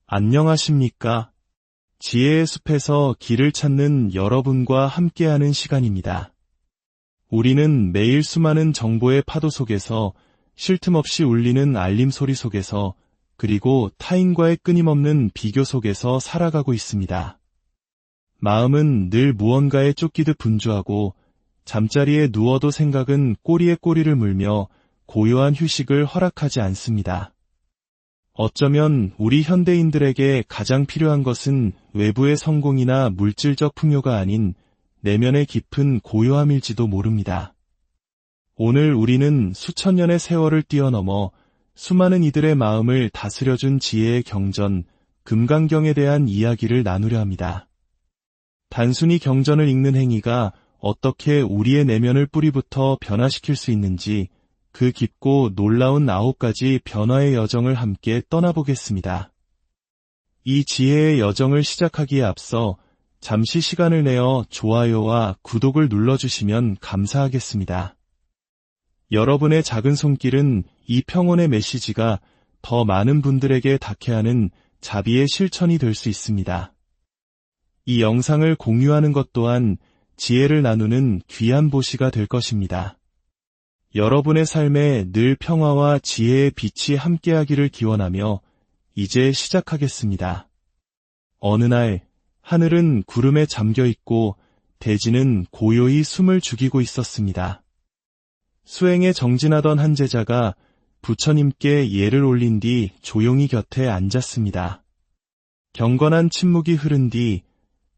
안녕하십니까? 지혜의 숲에서 길을 찾는 여러분과 함께하는 시간입니다. 우리는 매일 수많은 정보의 파도 속에서 쉴 틈 없이 울리는 알림 소리 속에서 그리고 타인과의 끊임없는 비교 속에서 살아가고 있습니다. 마음은 늘 무언가에 쫓기듯 분주하고 잠자리에 누워도 생각은 꼬리에 꼬리를 물며 고요한 휴식을 허락하지 않습니다. 어쩌면 우리 현대인들에게 가장 필요한 것은 외부의 성공이나 물질적 풍요가 아닌 내면의 깊은 고요함일지도 모릅니다. 오늘 우리는 수천 년의 세월을 뛰어넘어 수많은 이들의 마음을 다스려준 지혜의 경전, 금강경에 대한 이야기를 나누려 합니다. 단순히 경전을 읽는 행위가 어떻게 우리의 내면을 뿌리부터 변화시킬 수 있는지 그 깊고 놀라운 9가지 변화의 여정을 함께 떠나보겠습니다. 이 지혜의 여정을 시작하기에 앞서 잠시 시간을 내어 좋아요와 구독을 눌러주시면 감사하겠습니다. 여러분의 작은 손길은 이 평온의 메시지가 더 많은 분들에게 닿게 하는 자비의 실천이 될 수 있습니다. 이 영상을 공유하는 것 또한 지혜를 나누는 귀한 보시가 될 것입니다. 여러분의 삶에 늘 평화와 지혜의 빛이 함께하기를 기원하며 이제 시작하겠습니다. 어느 날 하늘은 구름에 잠겨있고 대지는 고요히 숨을 죽이고 있었습니다. 수행에 정진하던 한 제자가 부처님께 예를 올린 뒤 조용히 곁에 앉았습니다. 경건한 침묵이 흐른 뒤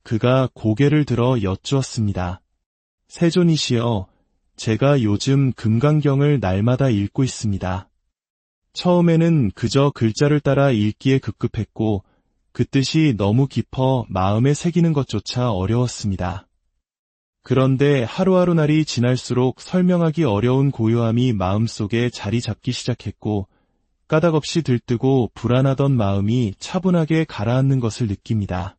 그가 고개를 들어 여쭈었습니다. 세존이시여, 제가 요즘 금강경을 날마다 읽고 있습니다. 처음에는 그저 글자를 따라 읽기에 급급했고 그 뜻이 너무 깊어 마음에 새기는 것조차 어려웠습니다. 그런데 하루하루 날이 지날수록 설명하기 어려운 고요함이 마음속에 자리 잡기 시작했고 까닭없이 들뜨고 불안하던 마음이 차분하게 가라앉는 것을 느낍니다.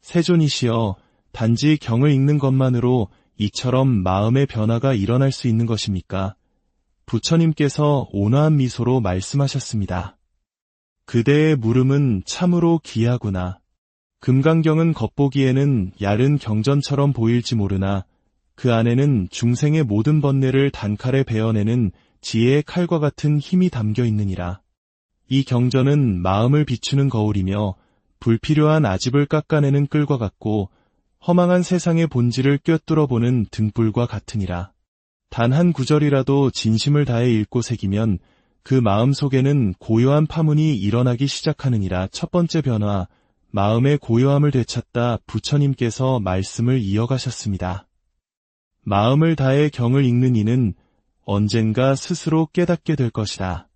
세존이시여, 단지 경을 읽는 것만으로 이처럼 마음의 변화가 일어날 수 있는 것입니까? 부처님께서 온화한 미소로 말씀하셨습니다. 그대의 물음은 참으로 귀하구나. 금강경은 겉보기에는 얇은 경전처럼 보일지 모르나 그 안에는 중생의 모든 번뇌를 단칼에 베어내는 지혜의 칼과 같은 힘이 담겨 있느니라. 이 경전은 마음을 비추는 거울이며 불필요한 아집을 깎아내는 끌과 같고 허망한 세상의 본질을 꿰뚫어보는 등불과 같으니라. 단 한 구절이라도 진심을 다해 읽고 새기면 그 마음 속에는 고요한 파문이 일어나기 시작하느니라. 첫 번째 변화, 마음의 고요함을 되찾다. 부처님께서 말씀을 이어가셨습니다. 마음을 다해 경을 읽는 이는 언젠가 스스로 깨닫게 될 것이다.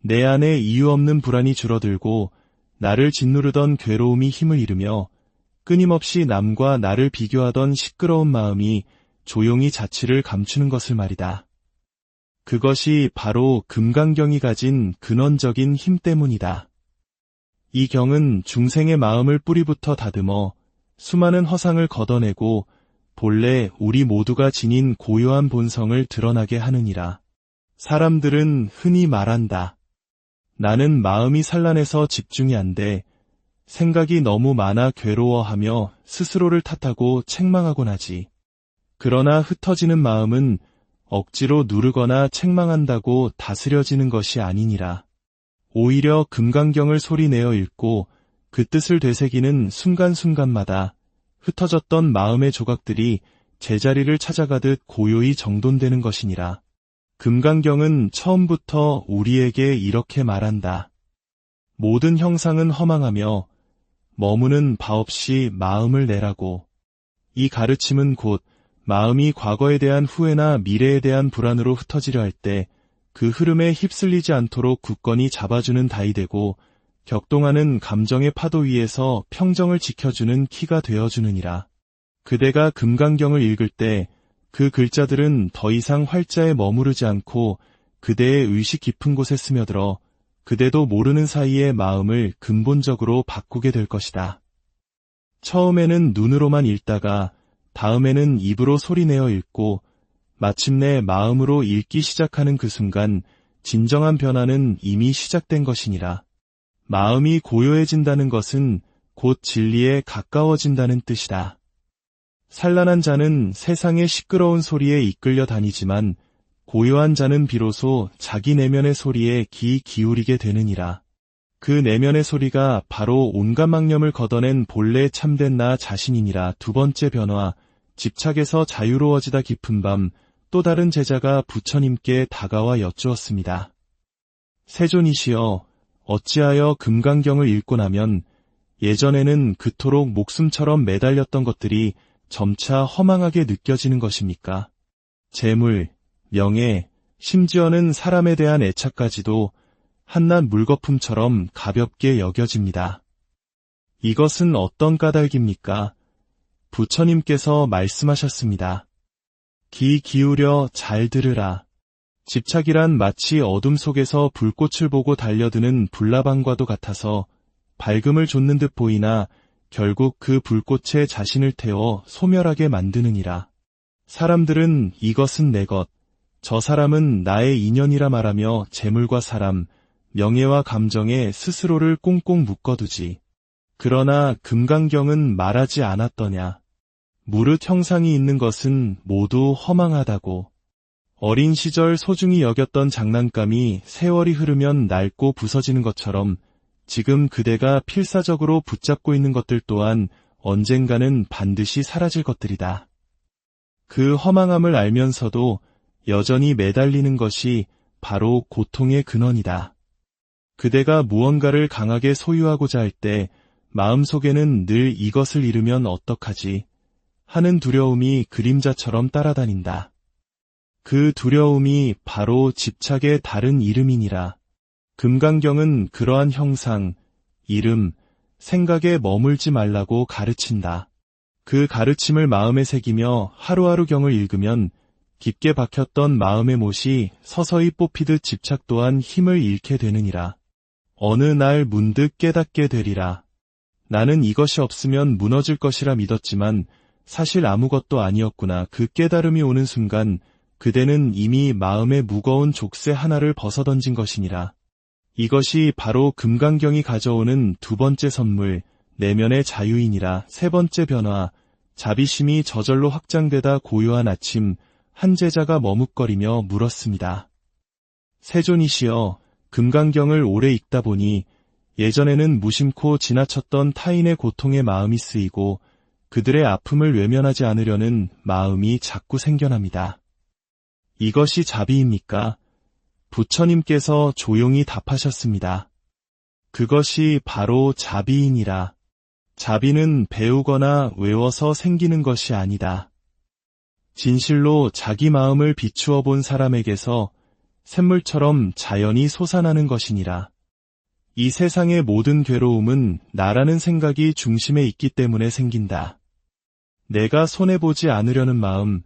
내 안에 이유 없는 불안이 줄어들고 나를 짓누르던 괴로움이 힘을 잃으며 끊임없이 남과 나를 비교하던 시끄러운 마음이 조용히 자취를 감추는 것을 말이다. 그것이 바로 금강경이 가진 근원적인 힘 때문이다. 이 경은 중생의 마음을 뿌리부터 다듬어 수많은 허상을 걷어내고 본래 우리 모두가 지닌 고요한 본성을 드러나게 하느니라. 사람들은 흔히 말한다. 나는 마음이 산란해서 집중이 안 돼. 생각이 너무 많아 괴로워하며 스스로를 탓하고 책망하곤 하지. 그러나 흩어지는 마음은 억지로 누르거나 책망한다고 다스려지는 것이 아니니라. 오히려 금강경을 소리내어 읽고 그 뜻을 되새기는 순간순간마다 흩어졌던 마음의 조각들이 제자리를 찾아가듯 고요히 정돈되는 것이니라. 금강경은 처음부터 우리에게 이렇게 말한다. 모든 형상은 허망하며 머무는 바 없이 마음을 내라고. 이 가르침은 곧 마음이 과거에 대한 후회나 미래에 대한 불안으로 흩어지려 할 때 그 흐름에 휩쓸리지 않도록 굳건히 잡아주는 다이 되고 격동하는 감정의 파도 위에서 평정을 지켜주는 키가 되어주느니라. 그대가 금강경을 읽을 때 그 글자들은 더 이상 활자에 머무르지 않고 그대의 의식 깊은 곳에 스며들어 그대도 모르는 사이에 마음을 근본적으로 바꾸게 될 것이다. 처음에는 눈으로만 읽다가 다음에는 입으로 소리내어 읽고 마침내 마음으로 읽기 시작하는 그 순간 진정한 변화는 이미 시작된 것이니라. 마음이 고요해진다는 것은 곧 진리에 가까워진다는 뜻이다. 산란한 자는 세상의 시끄러운 소리에 이끌려 다니지만 고요한 자는 비로소 자기 내면의 소리에 귀 기울이게 되느니라. 그 내면의 소리가 바로 온갖 망념을 걷어낸 본래 참된 나 자신이니라. 두 번째 변화, 집착에서 자유로워지다. 깊은 밤, 또 다른 제자가 부처님께 다가와 여쭈었습니다. 세존이시여, 어찌하여 금강경을 읽고 나면 예전에는 그토록 목숨처럼 매달렸던 것들이 점차 허망하게 느껴지는 것입니까? 재물, 명예, 심지어는 사람에 대한 애착까지도 한낱 물거품처럼 가볍게 여겨집니다. 이것은 어떤 까닭입니까? 부처님께서 말씀하셨습니다. 귀 기울여 잘 들으라. 집착이란 마치 어둠 속에서 불꽃을 보고 달려드는 불나방과도 같아서 밝음을 좇는 듯 보이나 결국 그 불꽃에 자신을 태워 소멸하게 만드느니라. 사람들은 이것은 내 것, 저 사람은 나의 인연이라 말하며 재물과 사람, 명예와 감정에 스스로를 꽁꽁 묶어두지. 그러나 금강경은 말하지 않았더냐. 무릇 형상이 있는 것은 모두 허망하다고. 어린 시절 소중히 여겼던 장난감이 세월이 흐르면 낡고 부서지는 것처럼 지금 그대가 필사적으로 붙잡고 있는 것들 또한 언젠가는 반드시 사라질 것들이다. 그 허망함을 알면서도 여전히 매달리는 것이 바로 고통의 근원이다. 그대가 무언가를 강하게 소유하고자 할 때 마음속에는 늘 이것을 잃으면 어떡하지 하는 두려움이 그림자처럼 따라다닌다. 그 두려움이 바로 집착의 다른 이름이니라. 금강경은 그러한 형상, 이름, 생각에 머물지 말라고 가르친다. 그 가르침을 마음에 새기며 하루하루 경을 읽으면 깊게 박혔던 마음의 못이 서서히 뽑히듯 집착 또한 힘을 잃게 되느니라. 어느 날 문득 깨닫게 되리라. 나는 이것이 없으면 무너질 것이라 믿었지만 사실 아무것도 아니었구나. 그 깨달음이 오는 순간 그대는 이미 마음의 무거운 족쇄 하나를 벗어던진 것이니라. 이것이 바로 금강경이 가져오는 두 번째 선물, 내면의 자유이니라. 세 번째 변화, 자비심이 저절로 확장되다. 고요한 아침, 한 제자가 머뭇거리며 물었습니다. 세존이시여, 금강경을 오래 읽다 보니 예전에는 무심코 지나쳤던 타인의 고통에 마음이 쓰이고 그들의 아픔을 외면하지 않으려는 마음이 자꾸 생겨납니다. 이것이 자비입니까? 부처님께서 조용히 답하셨습니다. 그것이 바로 자비이니라. 자비는 배우거나 외워서 생기는 것이 아니다. 진실로 자기 마음을 비추어 본 사람에게서 샘물처럼 자연히 솟아나는 것이니라. 이 세상의 모든 괴로움은 나라는 생각이 중심에 있기 때문에 생긴다. 내가 손해보지 않으려는 마음,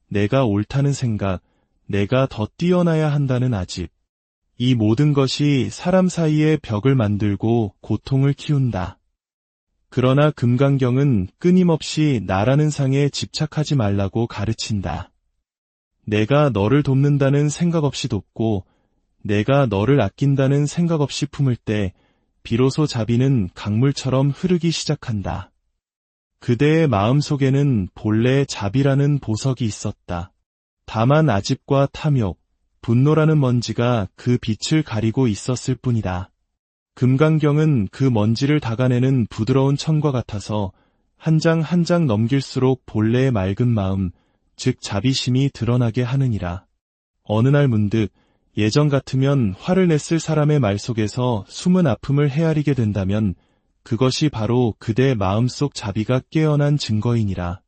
내가 옳다는 생각, 내가 더 뛰어나야 한다는 아집. 이 모든 것이 사람 사이에 벽을 만들고 고통을 키운다. 그러나 금강경은 끊임없이 나라는 상에 집착하지 말라고 가르친다. 내가 너를 돕는다는 생각 없이 돕고 내가 너를 아낀다는 생각 없이 품을 때 비로소 자비는 강물처럼 흐르기 시작한다. 그대의 마음속에는 본래 자비라는 보석이 있었다. 다만 아집과 탐욕, 분노라는 먼지가 그 빛을 가리고 있었을 뿐이다. 금강경은 그 먼지를 닦아내는 부드러운 천과 같아서 한 장 한 장 넘길수록 본래의 맑은 마음, 즉 자비심이 드러나게 하느니라. 어느 날 문득 예전 같으면 화를 냈을 사람의 말 속에서 숨은 아픔을 헤아리게 된다면 그것이 바로 그대 마음속 자비가 깨어난 증거이니라.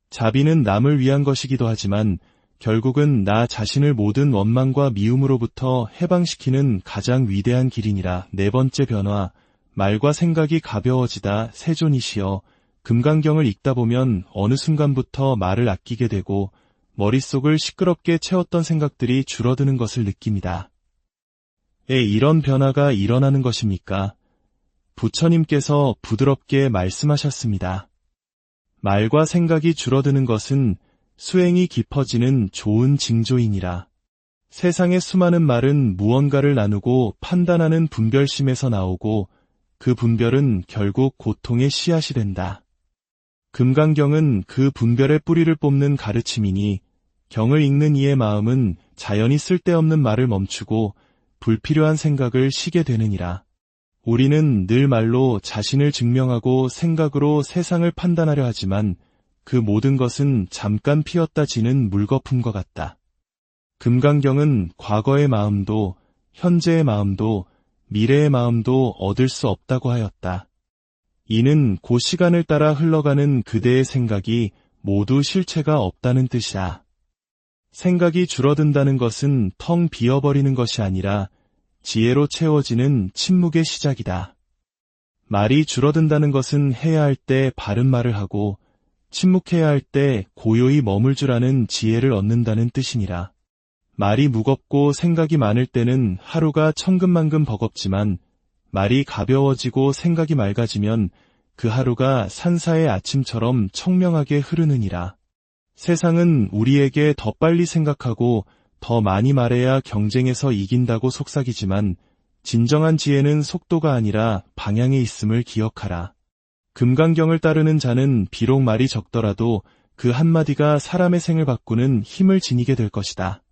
자비는 남을 위한 것이기도 하지만 결국은 나 자신을 모든 원망과 미움으로부터 해방시키는 가장 위대한 길이니라. 네 번째 변화, 말과 생각이 가벼워지다. 세존이시여, 금강경을 읽다 보면 어느 순간부터 말을 아끼게 되고 머릿속을 시끄럽게 채웠던 생각들이 줄어드는 것을 느낍니다. 이런 변화가 일어나는 것입니까? 부처님께서 부드럽게 말씀하셨습니다. 말과 생각이 줄어드는 것은 수행이 깊어지는 좋은 징조이니라. 세상의 수많은 말은 무언가를 나누고 판단하는 분별심에서 나오고 그 분별은 결국 고통의 씨앗이 된다. 금강경은 그 분별의 뿌리를 뽑는 가르침이니 경을 읽는 이의 마음은 자연히 쓸데없는 말을 멈추고 불필요한 생각을 쉬게 되느니라. 우리는 늘 말로 자신을 증명하고 생각으로 세상을 판단하려 하지만 그 모든 것은 잠깐 피었다 지는 물거품과 같다. 금강경은 과거의 마음도 현재의 마음도 미래의 마음도 얻을 수 없다고 하였다. 이는 그 시간을 따라 흘러가는 그대의 생각이 모두 실체가 없다는 뜻이다. 생각이 줄어든다는 것은 텅 비어버리는 것이 아니라 지혜로 채워지는 침묵의 시작이다. 말이 줄어든다는 것은 해야 할 때 바른 말을 하고 침묵해야 할 때 고요히 머물 줄 아는 지혜를 얻는다는 뜻이니라. 말이 무겁고 생각이 많을 때는 하루가 천근만근 버겁지만 말이 가벼워지고 생각이 맑아지면 그 하루가 산사의 아침처럼 청명하게 흐르느니라. 세상은 우리에게 더 빨리 생각하고 더 많이 말해야 경쟁에서 이긴다고 속삭이지만 진정한 지혜는 속도가 아니라 방향에 있음을 기억하라. 금강경을 따르는 자는 비록 말이 적더라도 그 한마디가 사람의 생을 바꾸는 힘을 지니게 될 것이다.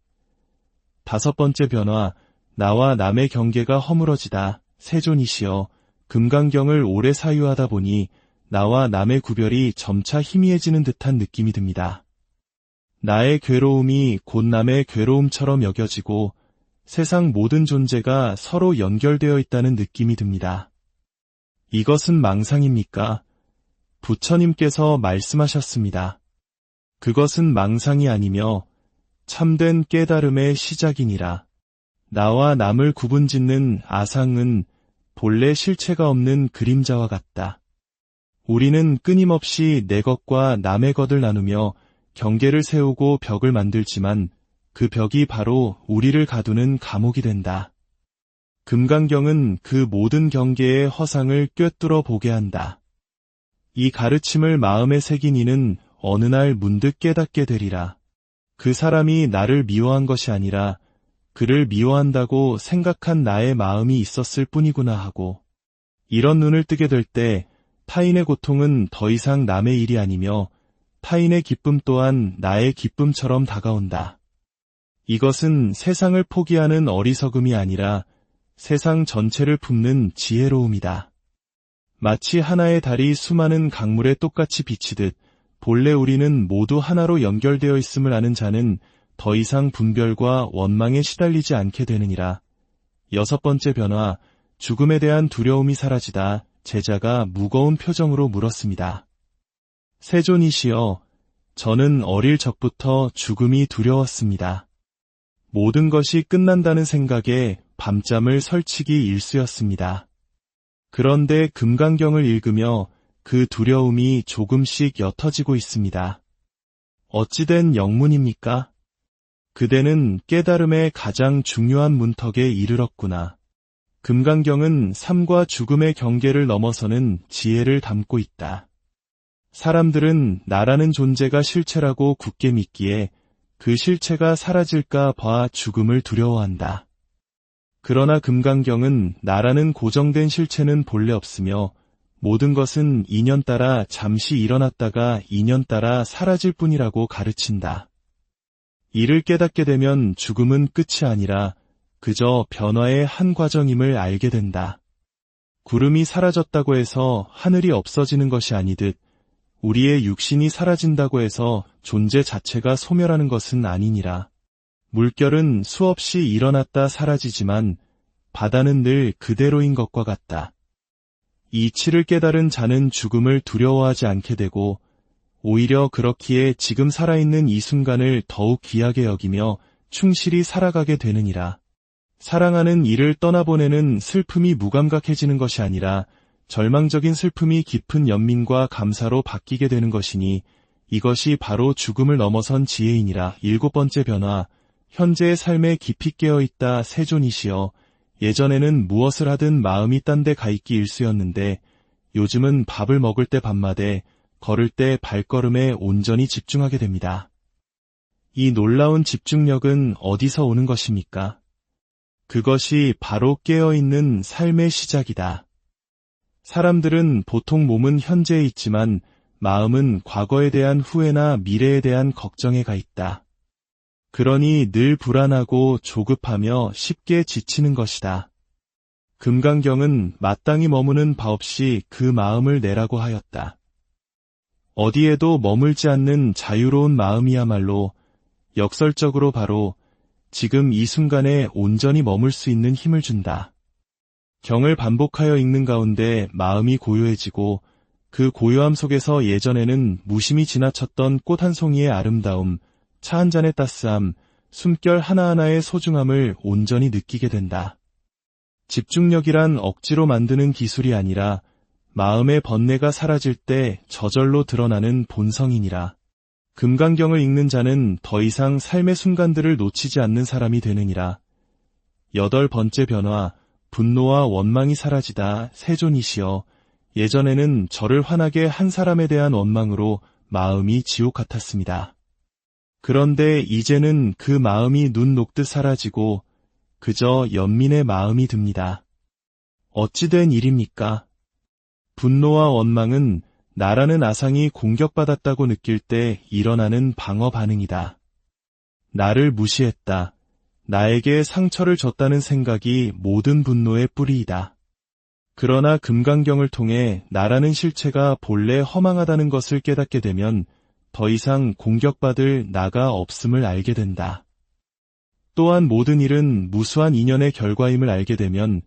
5번째 변화, 나와 남의 경계가 허물어지다. 세존이시여, 금강경을 오래 사유하다 보니 나와 남의 구별이 점차 희미해지는 듯한 느낌이 듭니다. 나의 괴로움이 곧 남의 괴로움처럼 여겨지고 세상 모든 존재가 서로 연결되어 있다는 느낌이 듭니다. 이것은 망상입니까? 부처님께서 말씀하셨습니다. 그것은 망상이 아니며 참된 깨달음의 시작이니라. 나와 남을 구분짓는 아상은 본래 실체가 없는 그림자와 같다. 우리는 끊임없이 내 것과 남의 것을 나누며 경계를 세우고 벽을 만들지만 그 벽이 바로 우리를 가두는 감옥이 된다. 금강경은 그 모든 경계의 허상을 꿰뚫어 보게 한다. 이 가르침을 마음에 새긴 이는 어느 날 문득 깨닫게 되리라. 그 사람이 나를 미워한 것이 아니라 그를 미워한다고 생각한 나의 마음이 있었을 뿐이구나 하고, 이런 눈을 뜨게 될 때 타인의 고통은 더 이상 남의 일이 아니며 타인의 기쁨 또한 나의 기쁨처럼 다가온다. 이것은 세상을 포기하는 어리석음이 아니라 세상 전체를 품는 지혜로움이다. 마치 하나의 달이 수많은 강물에 똑같이 비치듯 본래 우리는 모두 하나로 연결되어 있음을 아는 자는 더 이상 분별과 원망에 시달리지 않게 되느니라. 6번째 변화, 죽음에 대한 두려움이 사라지다. 제자가 무거운 표정으로 물었습니다. 세존이시여, 저는 어릴 적부터 죽음이 두려웠습니다. 모든 것이 끝난다는 생각에 밤잠을 설치기 일쑤였습니다. 그런데 금강경을 읽으며 그 두려움이 조금씩 옅어지고 있습니다. 어찌된 영문입니까? 그대는 깨달음의 가장 중요한 문턱에 이르렀구나. 금강경은 삶과 죽음의 경계를 넘어서는 지혜를 담고 있다. 사람들은 나라는 존재가 실체라고 굳게 믿기에 그 실체가 사라질까 봐 죽음을 두려워한다. 그러나 금강경은 나라는 고정된 실체는 본래 없으며 모든 것은 인연 따라 잠시 일어났다가 인연 따라 사라질 뿐이라고 가르친다. 이를 깨닫게 되면 죽음은 끝이 아니라 그저 변화의 한 과정임을 알게 된다. 구름이 사라졌다고 해서 하늘이 없어지는 것이 아니듯 우리의 육신이 사라진다고 해서 존재 자체가 소멸하는 것은 아니니라. 물결은 수없이 일어났다 사라지지만 바다는 늘 그대로인 것과 같다. 이 이치를 깨달은 자는 죽음을 두려워하지 않게 되고 오히려 그렇기에 지금 살아있는 이 순간을 더욱 귀하게 여기며 충실히 살아가게 되느니라. 사랑하는 이를 떠나보내는 슬픔이 무감각해지는 것이 아니라 절망적인 슬픔이 깊은 연민과 감사로 바뀌게 되는 것이니 이것이 바로 죽음을 넘어선 지혜이니라. 7번째 변화, 현재의 삶에 깊이 깨어있다. 세존이시여, 예전에는 무엇을 하든 마음이 딴 데 가 있기 일쑤였는데 요즘은 밥을 먹을 때 밤마대, 걸을 때 발걸음에 온전히 집중하게 됩니다. 이 놀라운 집중력은 어디서 오는 것입니까? 그것이 바로 깨어있는 삶의 시작이다. 사람들은 보통 몸은 현재에 있지만 마음은 과거에 대한 후회나 미래에 대한 걱정에 가 있다. 그러니 늘 불안하고 조급하며 쉽게 지치는 것이다. 금강경은 마땅히 머무는 바 없이 그 마음을 내라고 하였다. 어디에도 머물지 않는 자유로운 마음이야말로 역설적으로 바로 지금 이 순간에 온전히 머물 수 있는 힘을 준다. 경을 반복하여 읽는 가운데 마음이 고요해지고 그 고요함 속에서 예전에는 무심히 지나쳤던 꽃 한 송이의 아름다움, 차 한 잔의 따스함, 숨결 하나하나의 소중함을 온전히 느끼게 된다. 집중력이란 억지로 만드는 기술이 아니라 마음의 번뇌가 사라질 때 저절로 드러나는 본성이니라. 금강경을 읽는 자는 더 이상 삶의 순간들을 놓치지 않는 사람이 되느니라. 8번째 변화, 분노와 원망이 사라지다. 세존이시여, 예전에는 저를 화나게 한 사람에 대한 원망으로 마음이 지옥 같았습니다. 그런데 이제는 그 마음이 눈 녹듯 사라지고 그저 연민의 마음이 듭니다. 어찌된 일입니까? 분노와 원망은 나라는 아상이 공격받았다고 느낄 때 일어나는 방어 반응이다. 나를 무시했다. 나에게 상처를 줬다는 생각이 모든 분노의 뿌리이다. 그러나 금강경을 통해 나라는 실체가 본래 허망하다는 것을 깨닫게 되면 더 이상 공격받을 나가 없음을 알게 된다. 또한 모든 일은 무수한 인연의 결과임을 알게 되면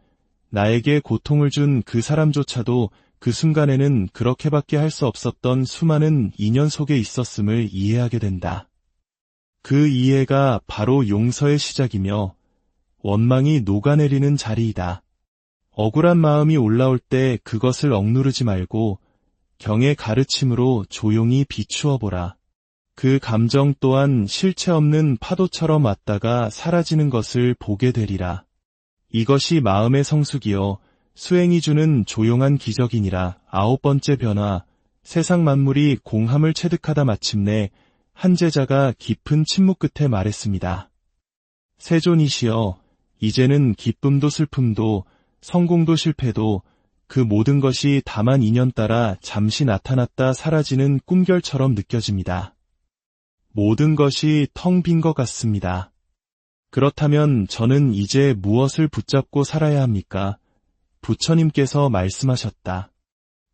나에게 고통을 준 그 사람조차도 그 순간에는 그렇게밖에 할 수 없었던 수많은 인연 속에 있었음을 이해하게 된다. 그 이해가 바로 용서의 시작이며 원망이 녹아내리는 자리이다. 억울한 마음이 올라올 때 그것을 억누르지 말고 경의 가르침으로 조용히 비추어 보라. 그 감정 또한 실체 없는 파도처럼 왔다가 사라지는 것을 보게 되리라. 이것이 마음의 성숙이요 수행이 주는 조용한 기적이니라. 9번째 변화, 세상 만물이 공함을 체득하다 마침내 한 제자가 깊은 침묵 끝에 말했습니다. 세존이시여, 이제는 기쁨도 슬픔도 성공도 실패도 그 모든 것이 다만 인연 따라 잠시 나타났다 사라지는 꿈결처럼 느껴집니다. 모든 것이 텅 빈 것 같습니다. 그렇다면 저는 이제 무엇을 붙잡고 살아야 합니까? 부처님께서 말씀하셨다.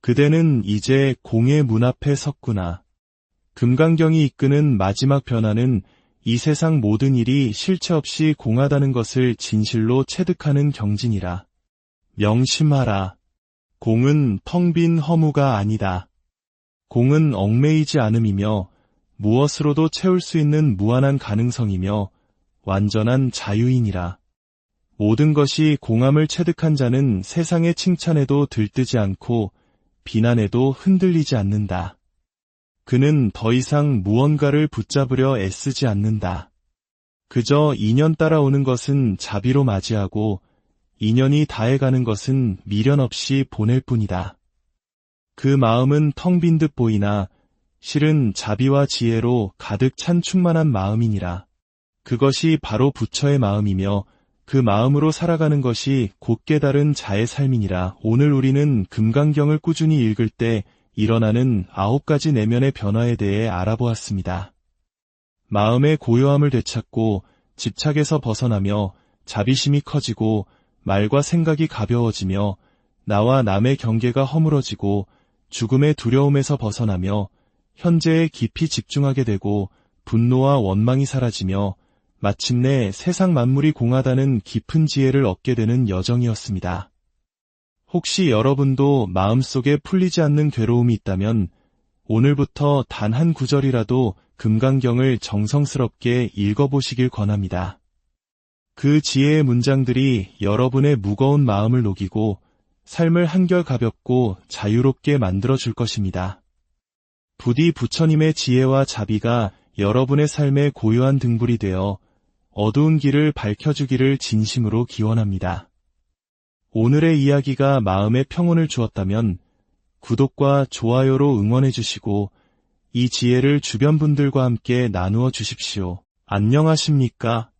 그대는 이제 공의 문 앞에 섰구나. 금강경이 이끄는 마지막 변화는 이 세상 모든 일이 실체 없이 공하다는 것을 진실로 체득하는 경진이라. 명심하라. 공은 텅 빈 허무가 아니다. 공은 얽매이지 않음이며 무엇으로도 채울 수 있는 무한한 가능성이며 완전한 자유이니라. 모든 것이 공함을 체득한 자는 세상의 칭찬에도 들뜨지 않고 비난에도 흔들리지 않는다. 그는 더 이상 무언가를 붙잡으려 애쓰지 않는다. 그저 인연 따라오는 것은 자비로 맞이하고 인연이 다해가는 것은 미련 없이 보낼 뿐이다. 그 마음은 텅 빈 듯 보이나 실은 자비와 지혜로 가득 찬 충만한 마음이니라. 그것이 바로 부처의 마음이며 그 마음으로 살아가는 것이 곧 깨달은 자의 삶이니라. 오늘 우리는 금강경을 꾸준히 읽을 때 일어나는 9가지 내면의 변화에 대해 알아보았습니다. 마음의 고요함을 되찾고 집착에서 벗어나며 자비심이 커지고 말과 생각이 가벼워지며 나와 남의 경계가 허물어지고 죽음의 두려움에서 벗어나며 현재에 깊이 집중하게 되고 분노와 원망이 사라지며 마침내 세상 만물이 공하다는 깊은 지혜를 얻게 되는 여정이었습니다. 혹시 여러분도 마음속에 풀리지 않는 괴로움이 있다면 오늘부터 단 한 구절이라도 금강경을 정성스럽게 읽어보시길 권합니다. 그 지혜의 문장들이 여러분의 무거운 마음을 녹이고 삶을 한결 가볍고 자유롭게 만들어줄 것입니다. 부디 부처님의 지혜와 자비가 여러분의 삶의 고요한 등불이 되어 어두운 길을 밝혀주기를 진심으로 기원합니다. 오늘의 이야기가 마음에 평온을 주었다면 구독과 좋아요로 응원해 주시고 이 지혜를 주변 분들과 함께 나누어 주십시오. 안녕하십니까?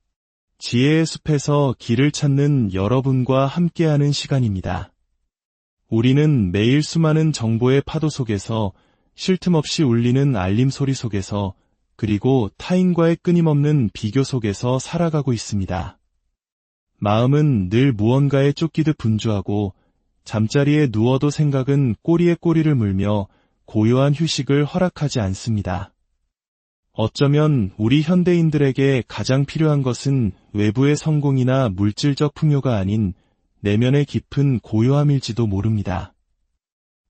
지혜의 숲에서 길을 찾는 여러분과 함께하는 시간입니다. 우리는 매일 수많은 정보의 파도 속에서 쉴 틈 없이 울리는 알림 소리 속에서 그리고 타인과의 끊임없는 비교 속에서 살아가고 있습니다. 마음은 늘 무언가에 쫓기듯 분주하고 잠자리에 누워도 생각은 꼬리에 꼬리를 물며 고요한 휴식을 허락하지 않습니다. 어쩌면 우리 현대인들에게 가장 필요한 것은 외부의 성공이나 물질적 풍요가 아닌 내면의 깊은 고요함일지도 모릅니다.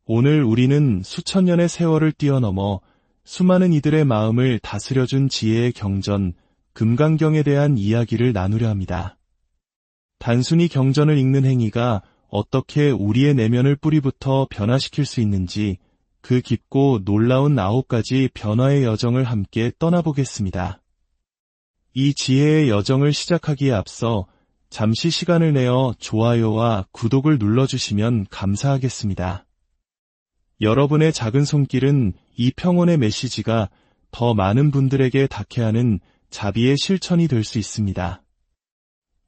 오늘 우리는 수천 년의 세월을 뛰어넘어 수많은 이들의 마음을 다스려준 지혜의 경전, 금강경에 대한 이야기를 나누려 합니다. 단순히 경전을 읽는 행위가 어떻게 우리의 내면을 뿌리부터 변화시킬 수 있는지 그 깊고 놀라운 9가지 변화의 여정을 함께 떠나보겠습니다. 이 지혜의 여정을 시작하기에 앞서 잠시 시간을 내어 좋아요와 구독을 눌러주시면 감사하겠습니다. 여러분의 작은 손길은 이 평온의 메시지가 더 많은 분들에게 닿게 하는 자비의 실천이 될 수 있습니다.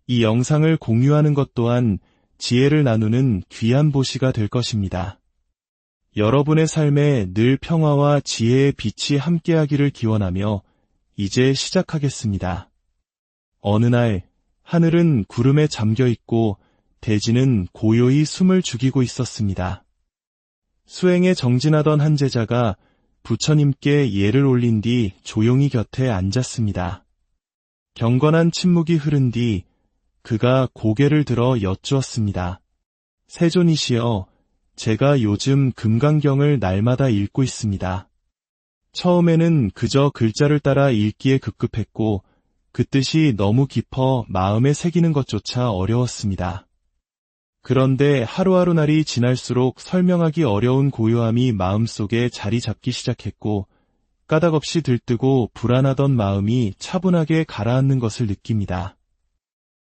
이 영상을 공유하는 것 또한 지혜를 나누는 귀한 보시가 될 것입니다. 여러분의 삶에 늘 평화와 지혜의 빛이 함께하기를 기원하며 이제 시작하겠습니다. 어느 날 하늘은 구름에 잠겨 있고 대지는 고요히 숨을 죽이고 있었습니다. 수행에 정진하던 한 제자가 부처님께 예를 올린 뒤 조용히 곁에 앉았습니다. 경건한 침묵이 흐른 뒤 그가 고개를 들어 여쭈었습니다. 세존이시여, 제가 요즘 금강경을 날마다 읽고 있습니다. 처음에는 그저 글자를 따라 읽기에 급급했고 그 뜻이 너무 깊어 마음에 새기는 것조차 어려웠습니다. 그런데 하루하루 날이 지날수록 설명하기 어려운 고요함이 마음속에 자리 잡기 시작했고 까닭없이 들뜨고 불안하던 마음이 차분하게 가라앉는 것을 느낍니다.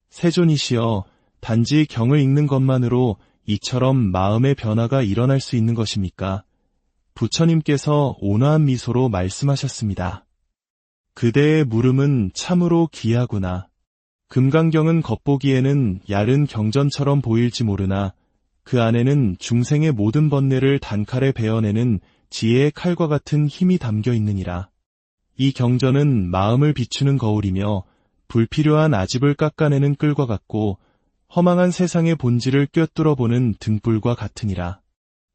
세존이시여, 단지 경을 읽는 것만으로 이처럼 마음의 변화가 일어날 수 있는 것입니까? 부처님께서 온화한 미소로 말씀하셨습니다. 그대의 물음은 참으로 귀하구나. 금강경은 겉보기에는 얇은 경전처럼 보일지 모르나 그 안에는 중생의 모든 번뇌를 단칼에 베어내는 지혜의 칼과 같은 힘이 담겨 있느니라. 이 경전은 마음을 비추는 거울이며 불필요한 아집을 깎아내는 끌과 같고 허망한 세상의 본질을 꿰뚫어보는 등불과 같으니라.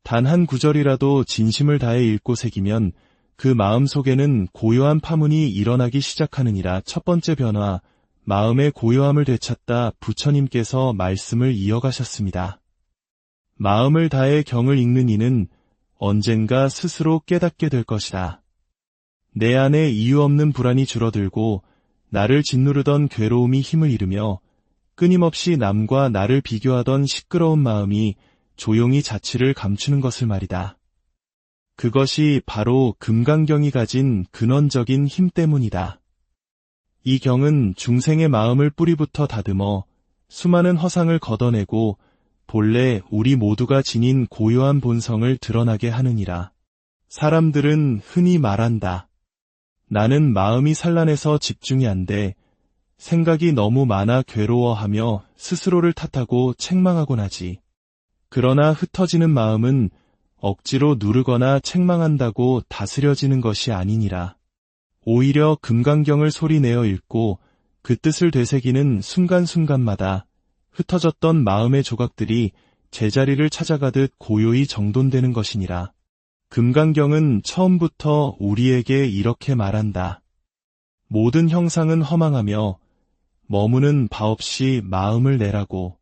단 한 구절이라도 진심을 다해 읽고 새기면 그 마음 속에는 고요한 파문이 일어나기 시작하느니라. 첫 번째 변화, 마음의 고요함을 되찾다. 부처님께서 말씀을 이어가셨습니다. 마음을 다해 경을 읽는 이는 언젠가 스스로 깨닫게 될 것이다. 내 안에 이유 없는 불안이 줄어들고 나를 짓누르던 괴로움이 힘을 잃으며 끊임없이 남과 나를 비교하던 시끄러운 마음이 조용히 자취를 감추는 것을 말이다. 그것이 바로 금강경이 가진 근원적인 힘 때문이다. 이 경은 중생의 마음을 뿌리부터 다듬어 수많은 허상을 걷어내고 본래 우리 모두가 지닌 고요한 본성을 드러나게 하느니라. 사람들은 흔히 말한다. 나는 마음이 산란해서 집중이 안 돼. 생각이 너무 많아 괴로워하며 스스로를 탓하고 책망하곤 하지. 그러나 흩어지는 마음은 억지로 누르거나 책망한다고 다스려지는 것이 아니니라. 오히려 금강경을 소리내어 읽고 그 뜻을 되새기는 순간순간마다 흩어졌던 마음의 조각들이 제자리를 찾아가듯 고요히 정돈되는 것이니라. 금강경은 처음부터 우리에게 이렇게 말한다. 모든 형상은 허망하며 머무는 바 없이 마음을 내라고.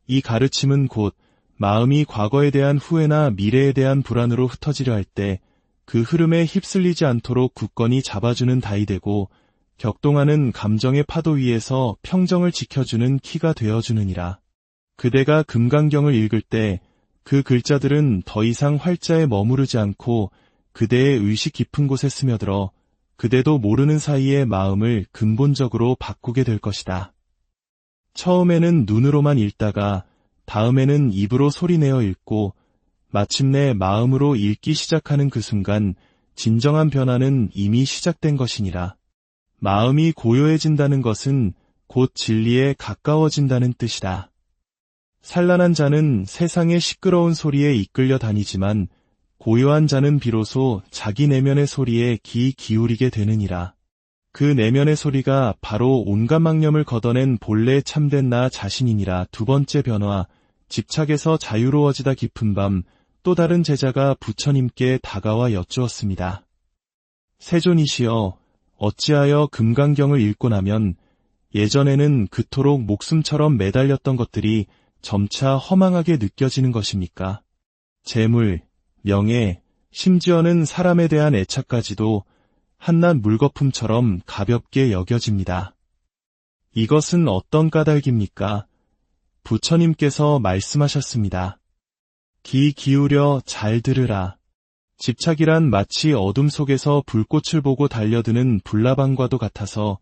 이 가르침은 곧 마음이 과거에 대한 후회나 미래에 대한 불안으로 흩어지려 할 때 그 흐름에 휩쓸리지 않도록 굳건히 잡아주는 다이 되고 격동하는 감정의 파도 위에서 평정을 지켜주는 키가 되어주느니라. 그대가 금강경을 읽을 때 그 글자들은 더 이상 활자에 머무르지 않고 그대의 의식 깊은 곳에 스며들어 그대도 모르는 사이에 마음을 근본적으로 바꾸게 될 것이다. 처음에는 눈으로만 읽다가 다음에는 입으로 소리내어 읽고 마침내 마음으로 읽기 시작하는 그 순간 진정한 변화는 이미 시작된 것이니라. 마음이 고요해진다는 것은 곧 진리에 가까워진다는 뜻이다. 산란한 자는 세상의 시끄러운 소리에 이끌려 다니지만 고요한 자는 비로소 자기 내면의 소리에 귀 기울이게 되느니라. 그 내면의 소리가 바로 온갖 망념을 걷어낸 본래 참된 나 자신이니라. 두 번째 변화, 집착에서 자유로워지다. 깊은 밤, 또 다른 제자가 부처님께 다가와 여쭈었습니다. 세존이시여, 어찌하여 금강경을 읽고 나면 예전에는 그토록 목숨처럼 매달렸던 것들이 점차 허망하게 느껴지는 것입니까? 재물, 명예, 심지어는 사람에 대한 애착까지도 한낱 물거품처럼 가볍게 여겨집니다. 이것은 어떤 까닭입니까? 부처님께서 말씀하셨습니다. 귀 기울여 잘 들으라. 집착이란 마치 어둠 속에서 불꽃을 보고 달려드는 불나방과도 같아서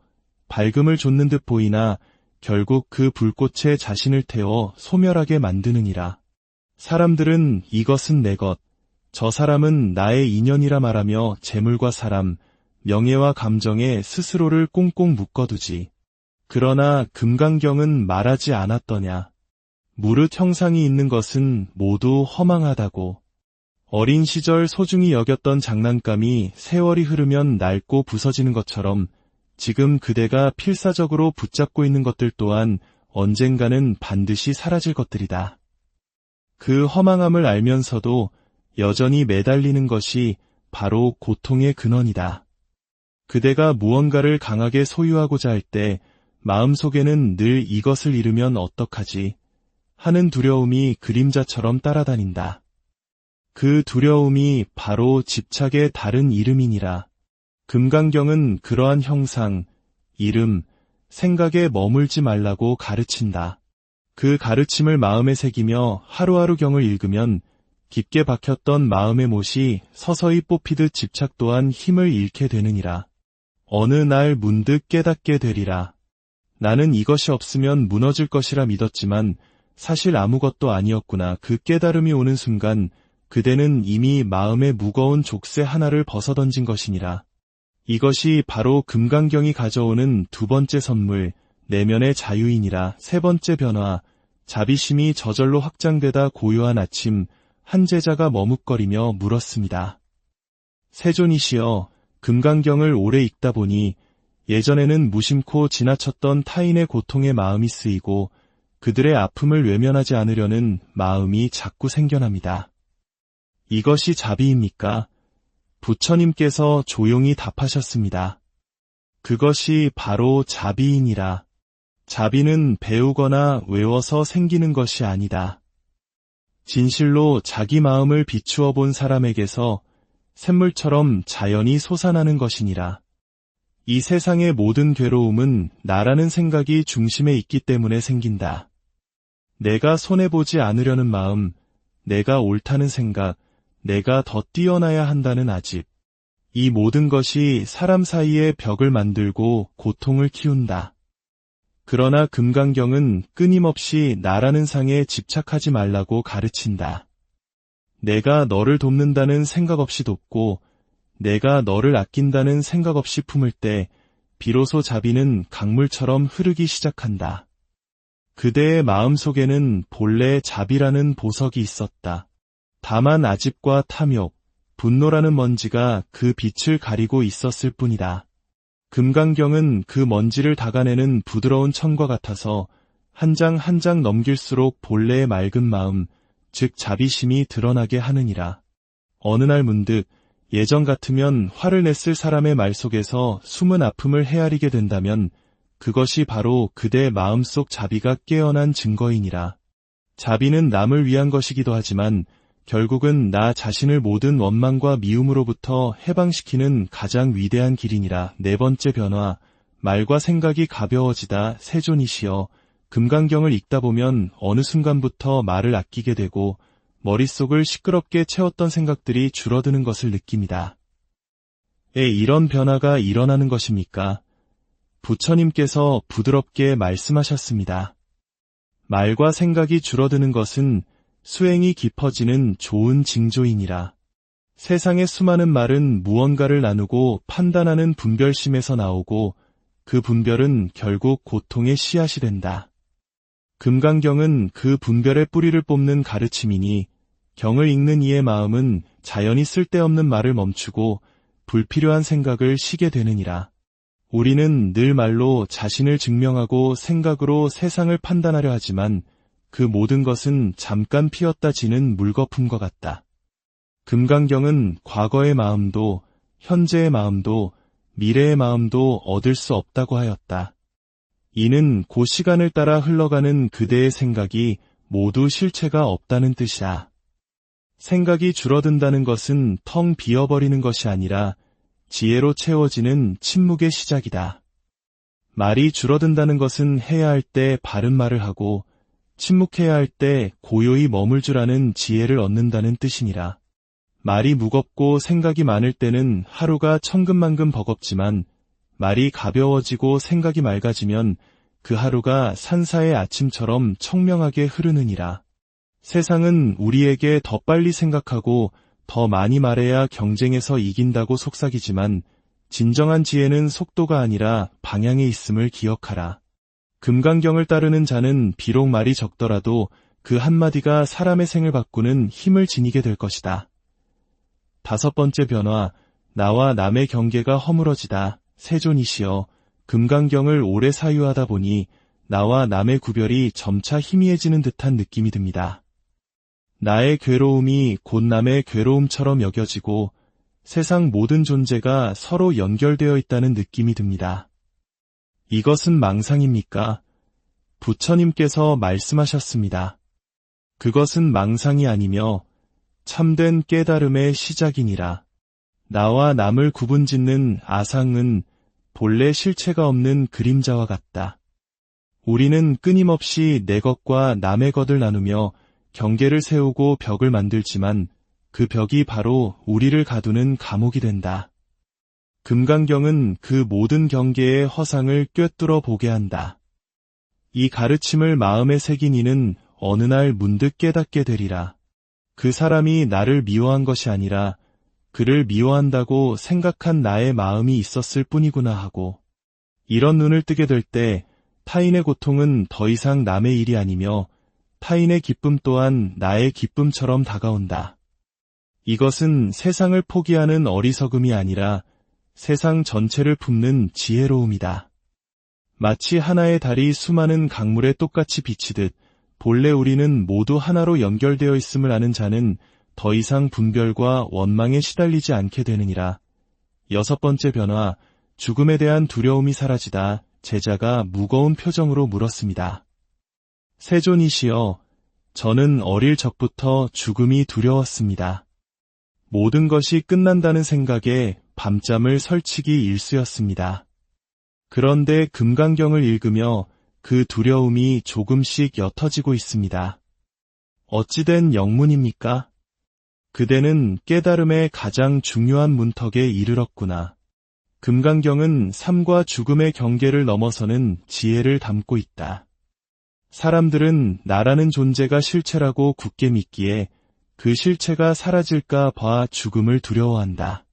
밝음을 좇는 듯 보이나 결국 그 불꽃에 자신을 태워 소멸하게 만드느니라. 사람들은 이것은 내 것, 저 사람은 나의 인연이라 말하며 재물과 사람, 명예와 감정에 스스로를 꽁꽁 묶어두지. 그러나 금강경은 말하지 않았더냐. 무릇 형상이 있는 것은 모두 허망하다고. 어린 시절 소중히 여겼던 장난감이 세월이 흐르면 낡고 부서지는 것처럼 지금 그대가 필사적으로 붙잡고 있는 것들 또한 언젠가는 반드시 사라질 것들이다. 그 허망함을 알면서도 여전히 매달리는 것이 바로 고통의 근원이다. 그대가 무언가를 강하게 소유하고자 할 때 마음속에는 늘 이것을 잃으면 어떡하지 하는 두려움이 그림자처럼 따라다닌다. 그 두려움이 바로 집착의 다른 이름이니라. 금강경은 그러한 형상, 이름, 생각에 머물지 말라고 가르친다. 그 가르침을 마음에 새기며 하루하루 경을 읽으면 깊게 박혔던 마음의 못이 서서히 뽑히듯 집착 또한 힘을 잃게 되느니라. 어느 날 문득 깨닫게 되리라. 나는 이것이 없으면 무너질 것이라 믿었지만 사실 아무것도 아니었구나. 그 깨달음이 오는 순간 그대는 이미 마음의 무거운 족쇄 하나를 벗어던진 것이니라. 이것이 바로 금강경이 가져오는 두 번째 선물, 내면의 자유이니라. 세 번째 변화, 자비심이 저절로 확장되다. 고요한 아침, 한 제자가 머뭇거리며 물었습니다. 세존이시여, 금강경을 오래 읽다 보니 예전에는 무심코 지나쳤던 타인의 고통에 마음이 쓰이고 그들의 아픔을 외면하지 않으려는 마음이 자꾸 생겨납니다. 이것이 자비입니까? 부처님께서 조용히 답하셨습니다. 그것이 바로 자비이니라. 자비는 배우거나 외워서 생기는 것이 아니다. 진실로 자기 마음을 비추어 본 사람에게서 샘물처럼 자연히 솟아나는 것이니라. 이 세상의 모든 괴로움은 나라는 생각이 중심에 있기 때문에 생긴다. 내가 손해보지 않으려는 마음, 내가 옳다는 생각, 내가 더 뛰어나야 한다는 아집. 이 모든 것이 사람 사이에 벽을 만들고 고통을 키운다. 그러나 금강경은 끊임없이 나라는 상에 집착하지 말라고 가르친다. 내가 너를 돕는다는 생각 없이 돕고 내가 너를 아낀다는 생각 없이 품을 때 비로소 자비는 강물처럼 흐르기 시작한다. 그대의 마음속에는 본래 자비라는 보석이 있었다. 다만 아집과 탐욕, 분노라는 먼지가 그 빛을 가리고 있었을 뿐이다. 금강경은 그 먼지를 닦아내는 부드러운 천과 같아서 한 장 한 장 넘길수록 본래의 맑은 마음, 즉 자비심이 드러나게 하느니라. 어느 날 문득 예전 같으면 화를 냈을 사람의 말 속에서 숨은 아픔을 헤아리게 된다면 그것이 바로 그대 마음속 자비가 깨어난 증거이니라. 자비는 남을 위한 것이기도 하지만 결국은 나 자신을 모든 원망과 미움으로부터 해방시키는 가장 위대한 길이니라. 네 번째 변화, 말과 생각이 가벼워지다. 세존이시여, 금강경을 읽다 보면 어느 순간부터 말을 아끼게 되고 머릿속을 시끄럽게 채웠던 생각들이 줄어드는 것을 느낍니다. 이런 변화가 일어나는 것입니까? 부처님께서 부드럽게 말씀하셨습니다. 말과 생각이 줄어드는 것은 수행이 깊어지는 좋은 징조이니라. 세상의 수많은 말은 무언가를 나누고 판단하는 분별심에서 나오고 그 분별은 결국 고통의 씨앗이 된다. 금강경은 그 분별의 뿌리를 뽑는 가르침이니 경을 읽는 이의 마음은 자연히 쓸데없는 말을 멈추고 불필요한 생각을 쉬게 되느니라. 우리는 늘 말로 자신을 증명하고 생각으로 세상을 판단하려 하지만 그 모든 것은 잠깐 피었다 지는 물거품과 같다. 금강경은 과거의 마음도 현재의 마음도 미래의 마음도 얻을 수 없다고 하였다. 이는 그 시간을 따라 흘러가는 그대의 생각이 모두 실체가 없다는 뜻이다. 생각이 줄어든다는 것은 텅 비어버리는 것이 아니라 지혜로 채워지는 침묵의 시작이다. 말이 줄어든다는 것은 해야 할 때 바른 말을 하고 침묵해야 할 때 고요히 머물 줄 아는 지혜를 얻는다는 뜻이니라. 말이 무겁고 생각이 많을 때는 하루가 천근만근 버겁지만 말이 가벼워지고 생각이 맑아지면 그 하루가 산사의 아침처럼 청명하게 흐르느니라. 세상은 우리에게 더 빨리 생각하고 더 많이 말해야 경쟁에서 이긴다고 속삭이지만 진정한 지혜는 속도가 아니라 방향에 있음을 기억하라. 금강경을 따르는 자는 비록 말이 적더라도 그 한마디가 사람의 생을 바꾸는 힘을 지니게 될 것이다. 5번째 변화, 나와 남의 경계가 허물어지다. 세존이시여, 금강경을 오래 사유하다 보니 나와 남의 구별이 점차 희미해지는 듯한 느낌이 듭니다. 나의 괴로움이 곧 남의 괴로움처럼 여겨지고 세상 모든 존재가 서로 연결되어 있다는 느낌이 듭니다. 이것은 망상입니까? 부처님께서 말씀하셨습니다. 그것은 망상이 아니며 참된 깨달음의 시작이니라. 나와 남을 구분짓는 아상은 본래 실체가 없는 그림자와 같다. 우리는 끊임없이 내 것과 남의 것을 나누며 경계를 세우고 벽을 만들지만 그 벽이 바로 우리를 가두는 감옥이 된다. 금강경은 그 모든 경계의 허상을 꿰뚫어 보게 한다. 이 가르침을 마음에 새긴 이는 어느 날 문득 깨닫게 되리라. 그 사람이 나를 미워한 것이 아니라 그를 미워한다고 생각한 나의 마음이 있었을 뿐이구나 하고, 이런 눈을 뜨게 될 때 타인의 고통은 더 이상 남의 일이 아니며 타인의 기쁨 또한 나의 기쁨처럼 다가온다. 이것은 세상을 포기하는 어리석음이 아니라 세상 전체를 품는 지혜로움이다. 마치 하나의 달이 수많은 강물에 똑같이 비치듯 본래 우리는 모두 하나로 연결되어 있음을 아는 자는 더 이상 분별과 원망에 시달리지 않게 되느니라. 6번째 변화, 죽음에 대한 두려움이 사라지다. 제자가 무거운 표정으로 물었습니다. 세존이시여, 저는 어릴 적부터 죽음이 두려웠습니다. 모든 것이 끝난다는 생각에 밤잠을 설치기 일쑤였습니다. 그런데 금강경을 읽으며 그 두려움이 조금씩 옅어지고 있습니다. 어찌된 영문입니까? 그대는 깨달음의 가장 중요한 문턱에 이르렀구나. 금강경은 삶과 죽음의 경계를 넘어서는 지혜를 담고 있다. 사람들은 나라는 존재가 실체라고 굳게 믿기에 그 실체가 사라질까 봐 죽음을 두려워한다.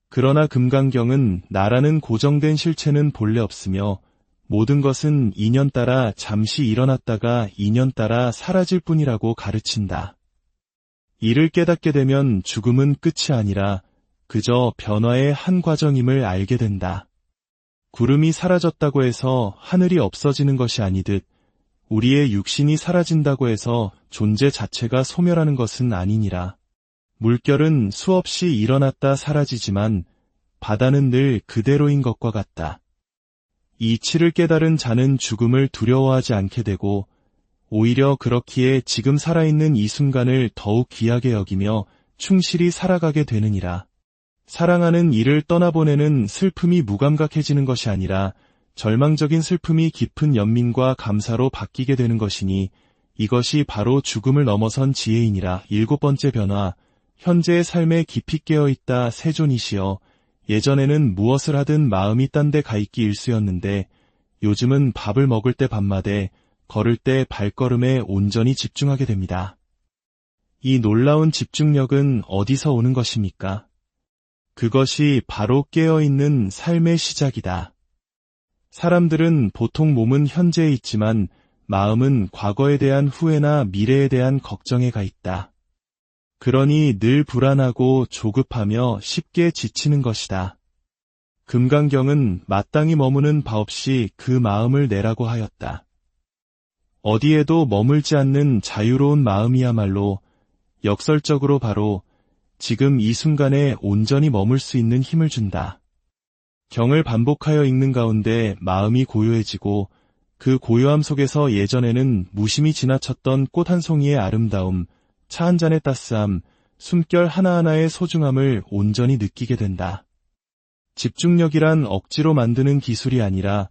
그러나 금강경은 나라는 고정된 실체는 본래 없으며 모든 것은 인연 따라 잠시 일어났다가 인연 따라 사라질 뿐이라고 가르친다. 이를 깨닫게 되면 죽음은 끝이 아니라 그저 변화의 한 과정임을 알게 된다. 구름이 사라졌다고 해서 하늘이 없어지는 것이 아니듯 우리의 육신이 사라진다고 해서 존재 자체가 소멸하는 것은 아니니라. 물결은 수없이 일어났다 사라지지만 바다는 늘 그대로인 것과 같다. 이 이치를 깨달은 자는 죽음을 두려워하지 않게 되고 오히려 그렇기에 지금 살아있는 이 순간을 더욱 귀하게 여기며 충실히 살아가게 되느니라. 사랑하는 이를 떠나보내는 슬픔이 무감각해지는 것이 아니라 절망적인 슬픔이 깊은 연민과 감사로 바뀌게 되는 것이니 이것이 바로 죽음을 넘어선 지혜이니라. 7번째 변화, 현재의 삶에 깊이 깨어있다. 세존이시여, 예전에는 무엇을 하든 마음이 딴 데 가 있기 일쑤였는데 요즘은 밥을 먹을 때 밤마대, 걸을 때 발걸음에 온전히 집중하게 됩니다. 이 놀라운 집중력은 어디서 오는 것입니까? 그것이 바로 깨어있는 삶의 시작이다. 사람들은 보통 몸은 현재에 있지만 마음은 과거에 대한 후회나 미래에 대한 걱정에 가 있다. 그러니 늘 불안하고 조급하며 쉽게 지치는 것이다. 금강경은 마땅히 머무는 바 없이 그 마음을 내라고 하였다. 어디에도 머물지 않는 자유로운 마음이야말로 역설적으로 바로 지금 이 순간에 온전히 머물 수 있는 힘을 준다. 경을 반복하여 읽는 가운데 마음이 고요해지고 그 고요함 속에서 예전에는 무심히 지나쳤던 꽃 한 송이의 아름다움, 차 한 잔의 따스함, 숨결 하나하나의 소중함을 온전히 느끼게 된다. 집중력이란 억지로 만드는 기술이 아니라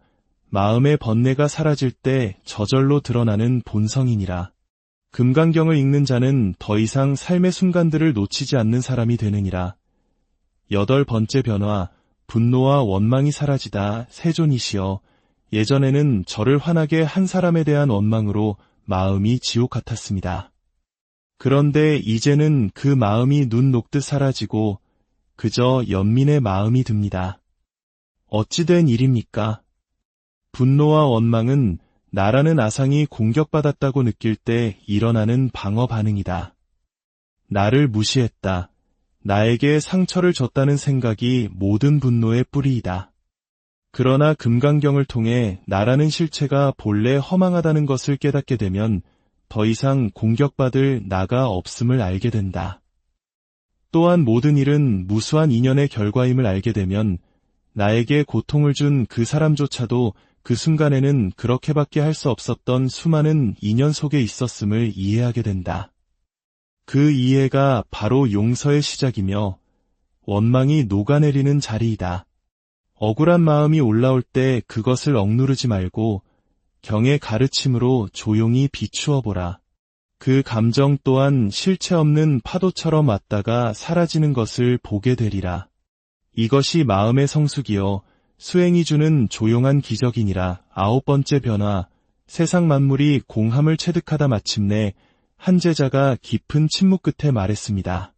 마음의 번뇌가 사라질 때 저절로 드러나는 본성이니라. 금강경을 읽는 자는 더 이상 삶의 순간들을 놓치지 않는 사람이 되느니라. 8번째 변화, 분노와 원망이 사라지다. 세존이시여, 예전에는 저를 화나게 한 사람에 대한 원망으로 마음이 지옥 같았습니다. 그런데 이제는 그 마음이 눈 녹듯 사라지고 그저 연민의 마음이 듭니다. 어찌된 일입니까? 분노와 원망은 나라는 아상이 공격받았다고 느낄 때 일어나는 방어 반응이다. 나를 무시했다. 나에게 상처를 줬다는 생각이 모든 분노의 뿌리이다. 그러나 금강경을 통해 나라는 실체가 본래 허망하다는 것을 깨닫게 되면 더 이상 공격받을 나가 없음을 알게 된다. 또한 모든 일은 무수한 인연의 결과임을 알게 되면 나에게 고통을 준 그 사람조차도 그 순간에는 그렇게밖에 할 수 없었던 수많은 인연 속에 있었음을 이해하게 된다. 그 이해가 바로 용서의 시작이며 원망이 녹아내리는 자리이다. 억울한 마음이 올라올 때 그것을 억누르지 말고 경의 가르침으로 조용히 비추어 보라. 그 감정 또한 실체 없는 파도처럼 왔다가 사라지는 것을 보게 되리라. 이것이 마음의 성숙이요 수행이 주는 조용한 기적이니라. 9번째 변화, 세상 만물이 공함을 체득하다. 마침내 한 제자가 깊은 침묵 끝에 말했습니다.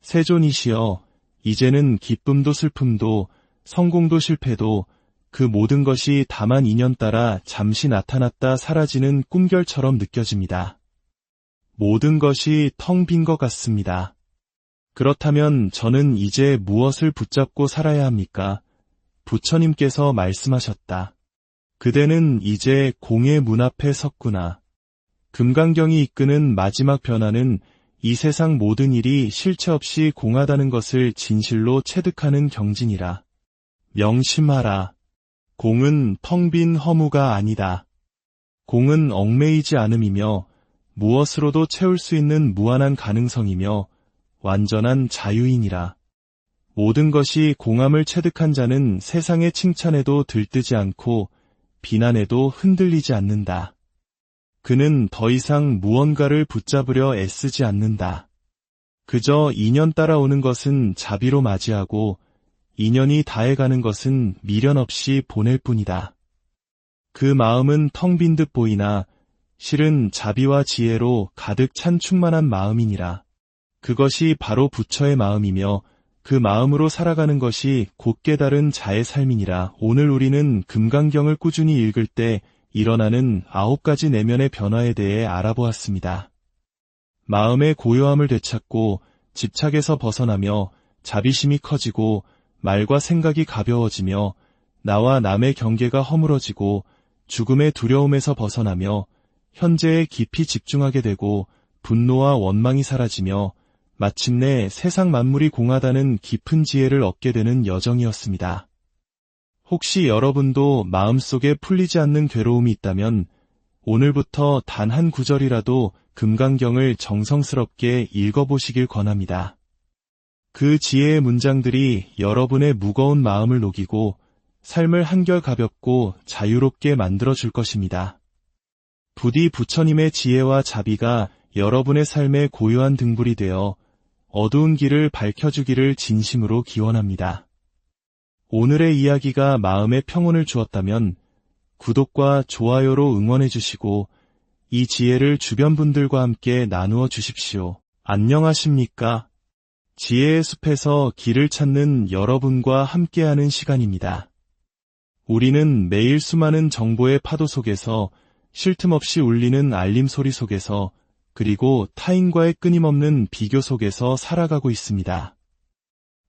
세존이시여, 이제는 기쁨도 슬픔도 성공도 실패도 그 모든 것이 다만 인연 따라 잠시 나타났다 사라지는 꿈결처럼 느껴집니다. 모든 것이 텅 빈 것 같습니다. 그렇다면 저는 이제 무엇을 붙잡고 살아야 합니까? 부처님께서 말씀하셨다. 그대는 이제 공의 문 앞에 섰구나. 금강경이 이끄는 마지막 변화는 이 세상 모든 일이 실체 없이 공하다는 것을 진실로 체득하는 경진이라. 명심하라. 공은 텅 빈 허무가 아니다. 공은 얽매이지 않음이며 무엇으로도 채울 수 있는 무한한 가능성이며 완전한 자유이니라. 모든 것이 공함을 체득한 자는 세상의 칭찬에도 들뜨지 않고 비난에도 흔들리지 않는다. 그는 더 이상 무언가를 붙잡으려 애쓰지 않는다. 그저 인연 따라오는 것은 자비로 맞이하고 인연이 다해가는 것은 미련 없이 보낼 뿐이다. 그 마음은 텅 빈 듯 보이나 실은 자비와 지혜로 가득 찬 충만한 마음이니라. 그것이 바로 부처의 마음이며 그 마음으로 살아가는 것이 곧 깨달은 자의 삶이니라. 오늘 우리는 금강경을 꾸준히 읽을 때 일어나는 9가지 내면의 변화에 대해 알아보았습니다. 마음의 고요함을 되찾고 집착에서 벗어나며 자비심이 커지고 말과 생각이 가벼워지며 나와 남의 경계가 허물어지고 죽음의 두려움에서 벗어나며 현재에 깊이 집중하게 되고 분노와 원망이 사라지며 마침내 세상 만물이 공하다는 깊은 지혜를 얻게 되는 여정이었습니다. 혹시 여러분도 마음속에 풀리지 않는 괴로움이 있다면 오늘부터 단 한 구절이라도 금강경을 정성스럽게 읽어보시길 권합니다. 그 지혜의 문장들이 여러분의 무거운 마음을 녹이고 삶을 한결 가볍고 자유롭게 만들어줄 것입니다. 부디 부처님의 지혜와 자비가 여러분의 삶의 고요한 등불이 되어 어두운 길을 밝혀주기를 진심으로 기원합니다. 오늘의 이야기가 마음에 평온을 주었다면 구독과 좋아요로 응원해 주시고 이 지혜를 주변 분들과 함께 나누어 주십시오. 안녕하십니까? 지혜의 숲에서 길을 찾는 여러분과 함께하는 시간입니다. 우리는 매일 수많은 정보의 파도 속에서 쉴 틈 없이 울리는 알림 소리 속에서, 그리고 타인과의 끊임없는 비교 속에서 살아가고 있습니다.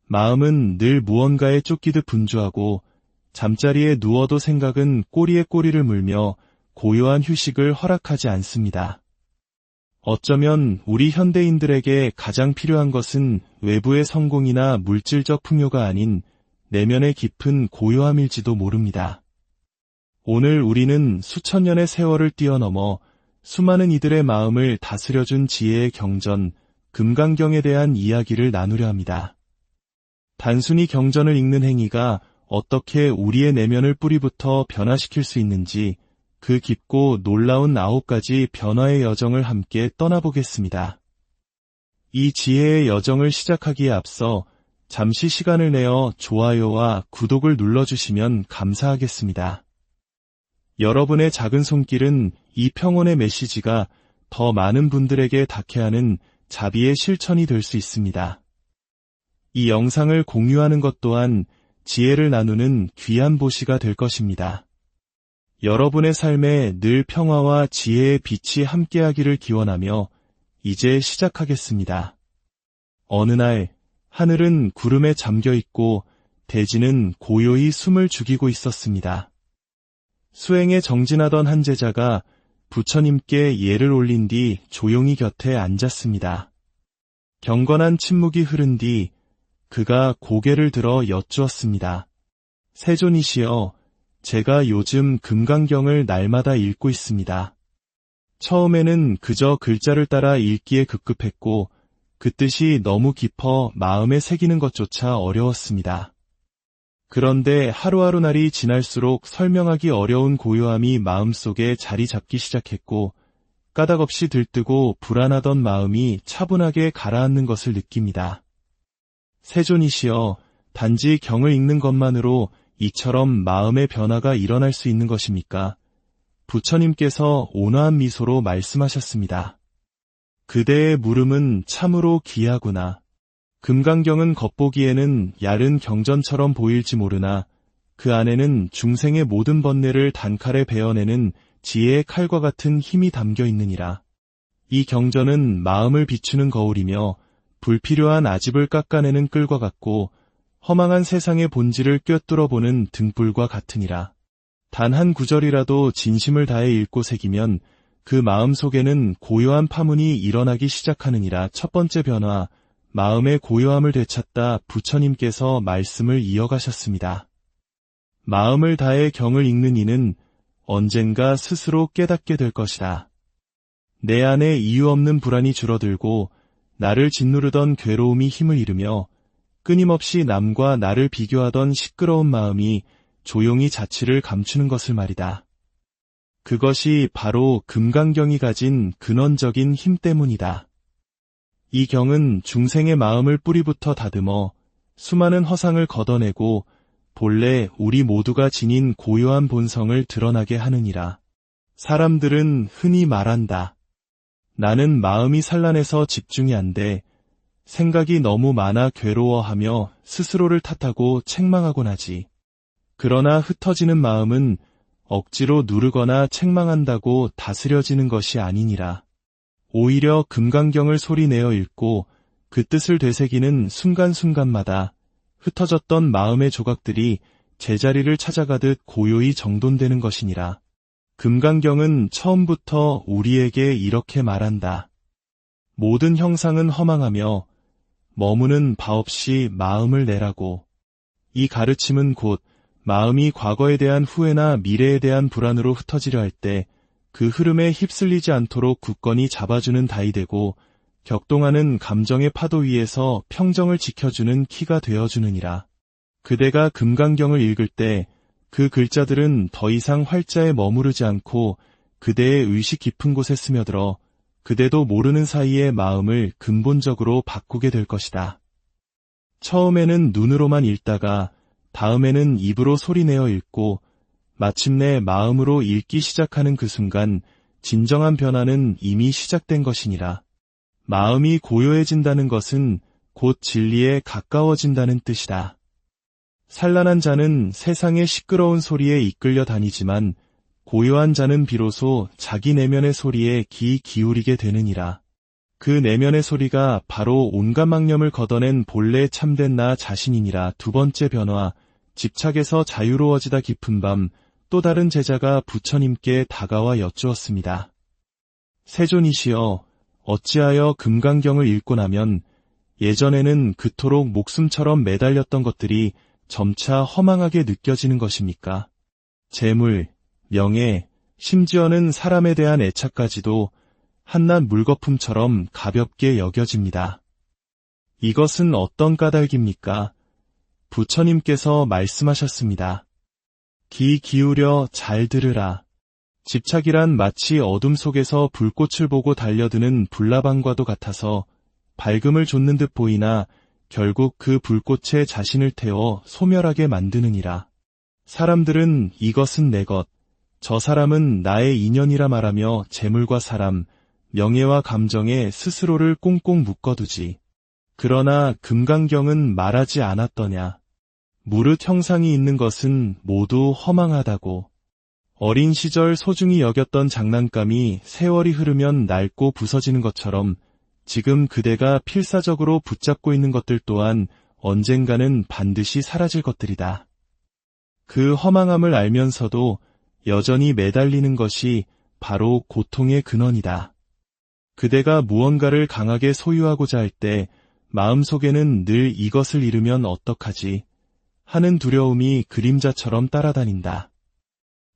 마음은 늘 무언가에 쫓기듯 분주하고 잠자리에 누워도 생각은 꼬리에 꼬리를 물며 고요한 휴식을 허락하지 않습니다. 어쩌면 우리 현대인들에게 가장 필요한 것은 외부의 성공이나 물질적 풍요가 아닌 내면의 깊은 고요함일지도 모릅니다. 오늘 우리는 수천 년의 세월을 뛰어넘어 수많은 이들의 마음을 다스려준 지혜의 경전, 금강경에 대한 이야기를 나누려 합니다. 단순히 경전을 읽는 행위가 어떻게 우리의 내면을 뿌리부터 변화시킬 수 있는지, 그 깊고 놀라운 9가지 변화의 여정을 함께 떠나보겠습니다. 이 지혜의 여정을 시작하기에 앞서 잠시 시간을 내어 좋아요와 구독을 눌러주시면 감사하겠습니다. 여러분의 작은 손길은 이 평온의 메시지가 더 많은 분들에게 닿게 하는 자비의 실천이 될 수 있습니다. 이 영상을 공유하는 것 또한 지혜를 나누는 귀한 보시가 될 것입니다. 여러분의 삶에 늘 평화와 지혜의 빛이 함께하기를 기원하며 이제 시작하겠습니다. 어느 날 하늘은 구름에 잠겨 있고 대지는 고요히 숨을 죽이고 있었습니다. 수행에 정진하던 한 제자가 부처님께 예를 올린 뒤 조용히 곁에 앉았습니다. 경건한 침묵이 흐른 뒤 그가 고개를 들어 여쭈었습니다. 세존이시여, 제가 요즘 금강경을 날마다 읽고 있습니다. 처음에는 그저 글자를 따라 읽기에 급급했고 그 뜻이 너무 깊어 마음에 새기는 것조차 어려웠습니다. 그런데 하루하루 날이 지날수록 설명하기 어려운 고요함이 마음속에 자리 잡기 시작했고 까닭없이 들뜨고 불안하던 마음이 차분하게 가라앉는 것을 느낍니다. 세존이시여, 단지 경을 읽는 것만으로 이처럼 마음의 변화가 일어날 수 있는 것입니까? 부처님께서 온화한 미소로 말씀하셨습니다. 그대의 물음은 참으로 귀하구나. 금강경은 겉보기에는 얇은 경전처럼 보일지 모르나 그 안에는 중생의 모든 번뇌를 단칼에 베어내는 지혜의 칼과 같은 힘이 담겨 있느니라. 이 경전은 마음을 비추는 거울이며 불필요한 아집을 깎아내는 끌과 같고 허망한 세상의 본질을 꿰뚫어보는 등불과 같으니라. 단 한 구절이라도 진심을 다해 읽고 새기면 그 마음 속에는 고요한 파문이 일어나기 시작하느니라. 첫 번째 변화, 마음의 고요함을 되찾다. 부처님께서 말씀을 이어가셨습니다. 마음을 다해 경을 읽는 이는 언젠가 스스로 깨닫게 될 것이다. 내 안에 이유 없는 불안이 줄어들고 나를 짓누르던 괴로움이 힘을 잃으며 끊임없이 남과 나를 비교하던 시끄러운 마음이 조용히 자취를 감추는 것을 말이다. 그것이 바로 금강경이 가진 근원적인 힘 때문이다. 이 경은 중생의 마음을 뿌리부터 다듬어 수많은 허상을 걷어내고 본래 우리 모두가 지닌 고요한 본성을 드러나게 하느니라. 사람들은 흔히 말한다. 나는 마음이 산란해서 집중이 안 돼. 생각이 너무 많아 괴로워하며 스스로를 탓하고 책망하곤 하지. 그러나 흩어지는 마음은 억지로 누르거나 책망한다고 다스려지는 것이 아니니라. 오히려 금강경을 소리내어 읽고 그 뜻을 되새기는 순간순간마다 흩어졌던 마음의 조각들이 제자리를 찾아가듯 고요히 정돈되는 것이니라. 금강경은 처음부터 우리에게 이렇게 말한다. 모든 형상은 허망하며 머무는 바 없이 마음을 내라고. 이 가르침은 곧 마음이 과거에 대한 후회나 미래에 대한 불안으로 흩어지려 할 때 그 흐름에 휩쓸리지 않도록 굳건히 잡아주는 다이 되고 격동하는 감정의 파도 위에서 평정을 지켜주는 키가 되어주느니라. 그대가 금강경을 읽을 때 그 글자들은 더 이상 활자에 머무르지 않고 그대의 의식 깊은 곳에 스며들어 그대도 모르는 사이에 마음을 근본적으로 바꾸게 될 것이다. 처음에는 눈으로만 읽다가 다음에는 입으로 소리내어 읽고 마침내 마음으로 읽기 시작하는 그 순간 진정한 변화는 이미 시작된 것이니라. 마음이 고요해진다는 것은 곧 진리에 가까워진다는 뜻이다. 산란한 자는 세상의 시끄러운 소리에 이끌려 다니지만 고요한 자는 비로소 자기 내면의 소리에 귀 기울이게 되느니라. 그 내면의 소리가 바로 온갖 망념을 걷어낸 본래 참된 나 자신이니라. 두 번째 변화, 집착에서 자유로워지다. 깊은 밤, 또 다른 제자가 부처님께 다가와 여쭈었습니다. 세존이시여, 어찌하여 금강경을 읽고 나면 예전에는 그토록 목숨처럼 매달렸던 것들이 점차 허망하게 느껴지는 것입니까? 재물, 명예, 심지어는 사람에 대한 애착까지도 한낱 물거품처럼 가볍게 여겨집니다. 이것은 어떤 까닭입니까? 부처님께서 말씀하셨습니다. 귀 기울여 잘 들으라. 집착이란 마치 어둠 속에서 불꽃을 보고 달려드는 불나방과도 같아서 밝음을 좇는 듯 보이나 결국 그 불꽃에 자신을 태워 소멸하게 만드느니라. 사람들은 이것은 내 것, 저 사람은 나의 인연이라 말하며 재물과 사람, 명예와 감정에 스스로를 꽁꽁 묶어두지. 그러나 금강경은 말하지 않았더냐. 무릇 형상이 있는 것은 모두 허망하다고. 어린 시절 소중히 여겼던 장난감이 세월이 흐르면 낡고 부서지는 것처럼 지금 그대가 필사적으로 붙잡고 있는 것들 또한 언젠가는 반드시 사라질 것들이다. 그 허망함을 알면서도 여전히 매달리는 것이 바로 고통의 근원이다. 그대가 무언가를 강하게 소유하고자 할 때 마음속에는 늘 이것을 잃으면 어떡하지 하는 두려움이 그림자처럼 따라다닌다.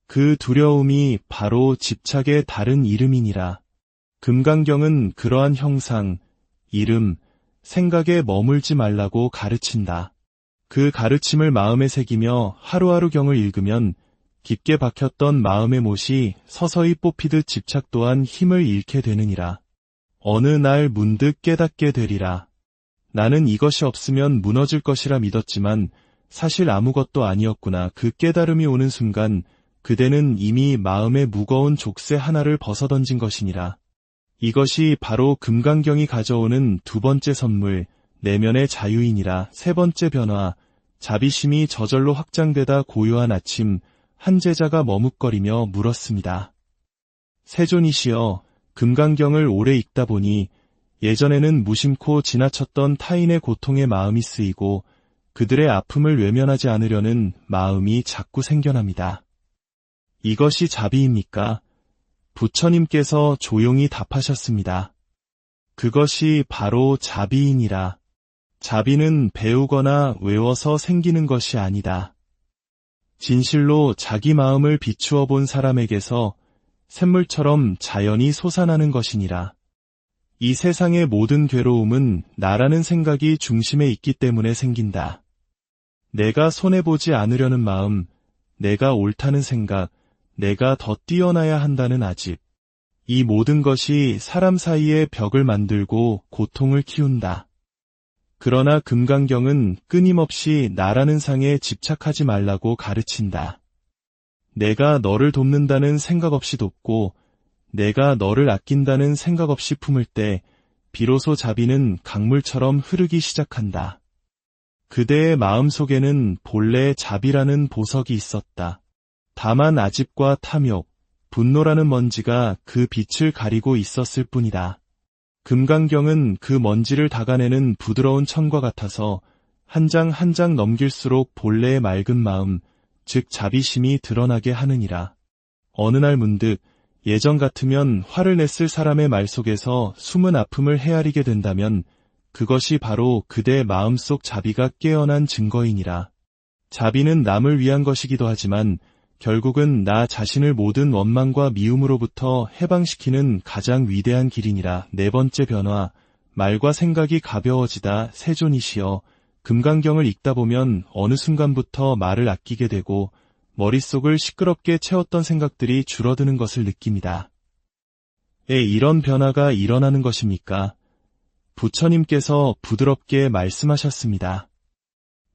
그 두려움이 바로 집착의 다른 이름이니라. 금강경은 그러한 형상, 이름, 생각에 머물지 말라고 가르친다. 그 가르침을 마음에 새기며 하루하루 경을 읽으면 깊게 박혔던 마음의 못이 서서히 뽑히듯 집착 또한 힘을 잃게 되느니라. 어느 날 문득 깨닫게 되리라. 나는 이것이 없으면 무너질 것이라 믿었지만 사실 아무것도 아니었구나. 그 깨달음이 오는 순간 그대는 이미 마음의 무거운 족쇄 하나를 벗어던진 것이니라. 이것이 바로 금강경이 가져오는 두 번째 선물, 내면의 자유이니라. 세 번째 변화, 자비심이 저절로 확장되다. 고요한 아침, 한 제자가 머뭇거리며 물었습니다. 세존이시여, 금강경을 오래 읽다 보니 예전에는 무심코 지나쳤던 타인의 고통에 마음이 쓰이고 그들의 아픔을 외면하지 않으려는 마음이 자꾸 생겨납니다. 이것이 자비입니까? 부처님께서 조용히 답하셨습니다. 그것이 바로 자비이니라. 자비는 배우거나 외워서 생기는 것이 아니다. 진실로 자기 마음을 비추어 본 사람에게서 샘물처럼 자연히 솟아나는 것이니라. 이 세상의 모든 괴로움은 나라는 생각이 중심에 있기 때문에 생긴다. 내가 손해보지 않으려는 마음, 내가 옳다는 생각, 내가 더 뛰어나야 한다는 아집. 이 모든 것이 사람 사이에 벽을 만들고 고통을 키운다. 그러나 금강경은 끊임없이 나라는 상에 집착하지 말라고 가르친다. 내가 너를 돕는다는 생각 없이 돕고 내가 너를 아낀다는 생각 없이 품을 때 비로소 자비는 강물처럼 흐르기 시작한다. 그대의 마음속에는 본래 자비라는 보석이 있었다. 다만 아집과 탐욕, 분노라는 먼지가 그 빛을 가리고 있었을 뿐이다. 금강경은 그 먼지를 닦아내는 부드러운 천과 같아서 한 장 한 장 넘길수록 본래의 맑은 마음, 즉 자비심이 드러나게 하느니라. 어느 날 문득 예전 같으면 화를 냈을 사람의 말 속에서 숨은 아픔을 헤아리게 된다면 그것이 바로 그대의 마음속 자비가 깨어난 증거이니라. 자비는 남을 위한 것이기도 하지만 결국은 나 자신을 모든 원망과 미움으로부터 해방시키는 가장 위대한 길이니라. 네 번째 변화, 말과 생각이 가벼워지다. 세존이시여, 금강경을 읽다 보면 어느 순간부터 말을 아끼게 되고 머릿속을 시끄럽게 채웠던 생각들이 줄어드는 것을 느낍니다. 이런 변화가 일어나는 것입니까? 부처님께서 부드럽게 말씀하셨습니다.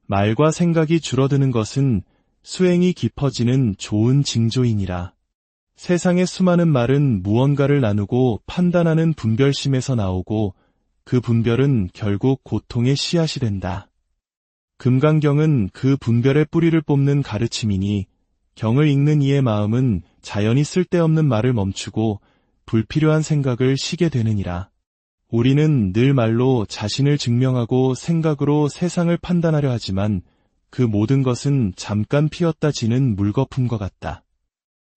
말과 생각이 줄어드는 것은 수행이 깊어지는 좋은 징조이니라. 세상의 수많은 말은 무언가를 나누고 판단하는 분별심에서 나오고 그 분별은 결국 고통의 씨앗이 된다. 금강경은 그 분별의 뿌리를 뽑는 가르침이니 경을 읽는 이의 마음은 자연히 쓸데없는 말을 멈추고 불필요한 생각을 쉬게 되느니라. 우리는 늘 말로 자신을 증명하고 생각으로 세상을 판단하려 하지만 그 모든 것은 잠깐 피었다 지는 물거품과 같다.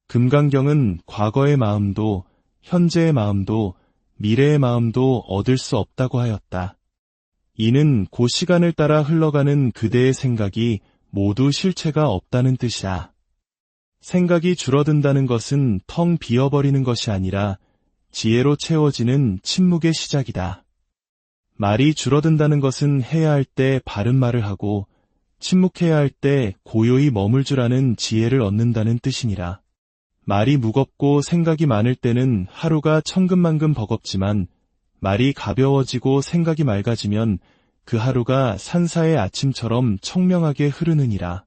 금강경은 과거의 마음도 현재의 마음도 미래의 마음도 얻을 수 없다고 하였다. 이는 그 시간을 따라 흘러가는 그대의 생각이 모두 실체가 없다는 뜻이다. 생각이 줄어든다는 것은 텅 비어버리는 것이 아니라 지혜로 채워지는 침묵의 시작이다. 말이 줄어든다는 것은 해야 할 때 바른 말을 하고 침묵해야 할 때 고요히 머물 줄 아는 지혜를 얻는다는 뜻이니라. 말이 무겁고 생각이 많을 때는 하루가 천근만근 버겁지만 말이 가벼워지고 생각이 맑아지면 그 하루가 산사의 아침처럼 청명하게 흐르느니라.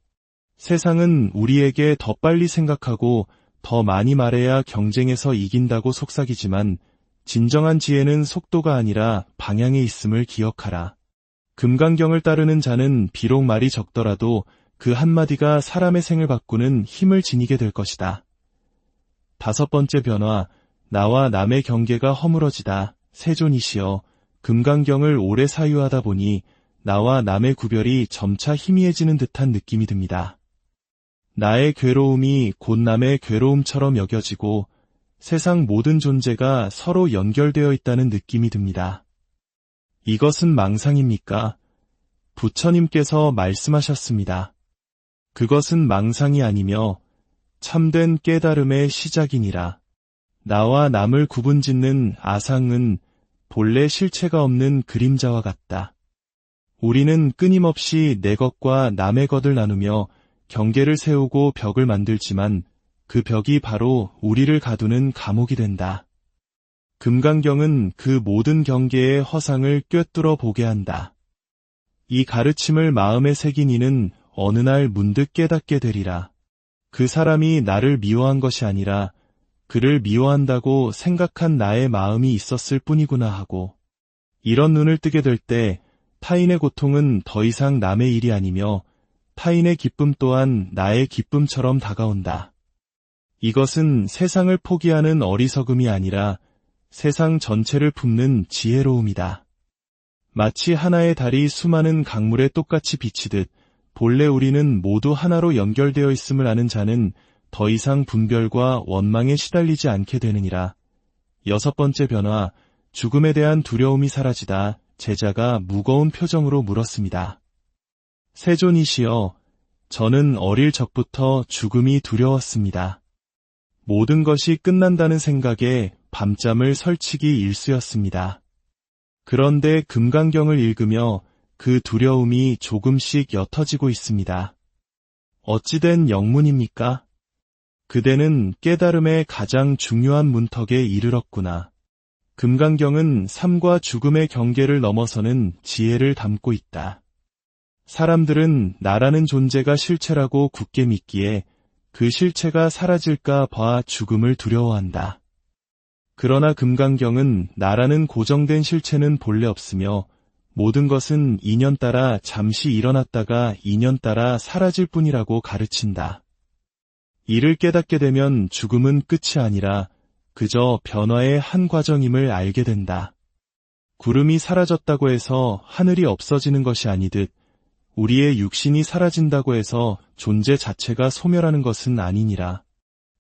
세상은 우리에게 더 빨리 생각하고 더 많이 말해야 경쟁에서 이긴다고 속삭이지만 진정한 지혜는 속도가 아니라 방향에 있음을 기억하라. 금강경을 따르는 자는 비록 말이 적더라도 그 한마디가 사람의 생을 바꾸는 힘을 지니게 될 것이다. 5번째 변화, 나와 남의 경계가 허물어지다. 세존이시여, 금강경을 오래 사유하다 보니 나와 남의 구별이 점차 희미해지는 듯한 느낌이 듭니다. 나의 괴로움이 곧 남의 괴로움처럼 여겨지고 세상 모든 존재가 서로 연결되어 있다는 느낌이 듭니다. 이것은 망상입니까? 부처님께서 말씀하셨습니다. 그것은 망상이 아니며 참된 깨달음의 시작이니라. 나와 남을 구분짓는 아상은 본래 실체가 없는 그림자와 같다. 우리는 끊임없이 내 것과 남의 것을 나누며 경계를 세우고 벽을 만들지만 그 벽이 바로 우리를 가두는 감옥이 된다. 금강경은 그 모든 경계의 허상을 꿰뚫어 보게 한다. 이 가르침을 마음에 새긴 이는 어느 날 문득 깨닫게 되리라. 그 사람이 나를 미워한 것이 아니라 그를 미워한다고 생각한 나의 마음이 있었을 뿐이구나 하고, 이런 눈을 뜨게 될 때 타인의 고통은 더 이상 남의 일이 아니며 타인의 기쁨 또한 나의 기쁨처럼 다가온다. 이것은 세상을 포기하는 어리석음이 아니라 세상 전체를 품는 지혜로움이다. 마치 하나의 달이 수많은 강물에 똑같이 비치듯 본래 우리는 모두 하나로 연결되어 있음을 아는 자는 더 이상 분별과 원망에 시달리지 않게 되느니라. 6번째 변화, 죽음에 대한 두려움이 사라지다. 제자가 무거운 표정으로 물었습니다. 세존이시여, 저는 어릴 적부터 죽음이 두려웠습니다. 모든 것이 끝난다는 생각에 밤잠을 설치기 일쑤였습니다. 그런데 금강경을 읽으며 그 두려움이 조금씩 옅어지고 있습니다. 어찌된 영문입니까? 그대는 깨달음의 가장 중요한 문턱에 이르렀구나. 금강경은 삶과 죽음의 경계를 넘어서는 지혜를 담고 있다. 사람들은 나라는 존재가 실체라고 굳게 믿기에 그 실체가 사라질까 봐 죽음을 두려워한다. 그러나 금강경은 나라는 고정된 실체는 본래 없으며 모든 것은 인연 따라 잠시 일어났다가 인연 따라 사라질 뿐이라고 가르친다. 이를 깨닫게 되면 죽음은 끝이 아니라 그저 변화의 한 과정임을 알게 된다. 구름이 사라졌다고 해서 하늘이 없어지는 것이 아니듯 우리의 육신이 사라진다고 해서 존재 자체가 소멸하는 것은 아니니라.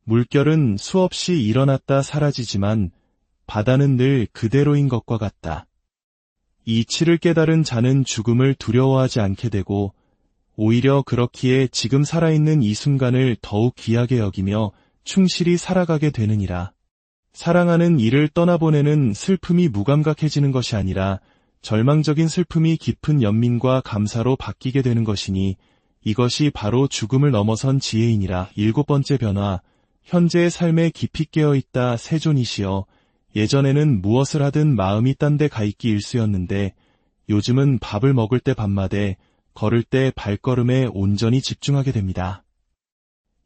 물결은 수없이 일어났다 사라지지만 바다는 늘 그대로인 것과 같다. 이 이치를 깨달은 자는 죽음을 두려워하지 않게 되고 오히려 그렇기에 지금 살아있는 이 순간을 더욱 귀하게 여기며 충실히 살아가게 되느니라. 사랑하는 이를 떠나보내는 슬픔이 무감각해지는 것이 아니라 절망적인 슬픔이 깊은 연민과 감사로 바뀌게 되는 것이니 이것이 바로 죽음을 넘어선 지혜이니라. 7번째 변화, 현재의 삶에 깊이 깨어있다. 세존이시여, 예전에는 무엇을 하든 마음이 딴 데 가 있기 일쑤였는데 요즘은 밥을 먹을 때 밤마대, 걸을 때 발걸음에 온전히 집중하게 됩니다.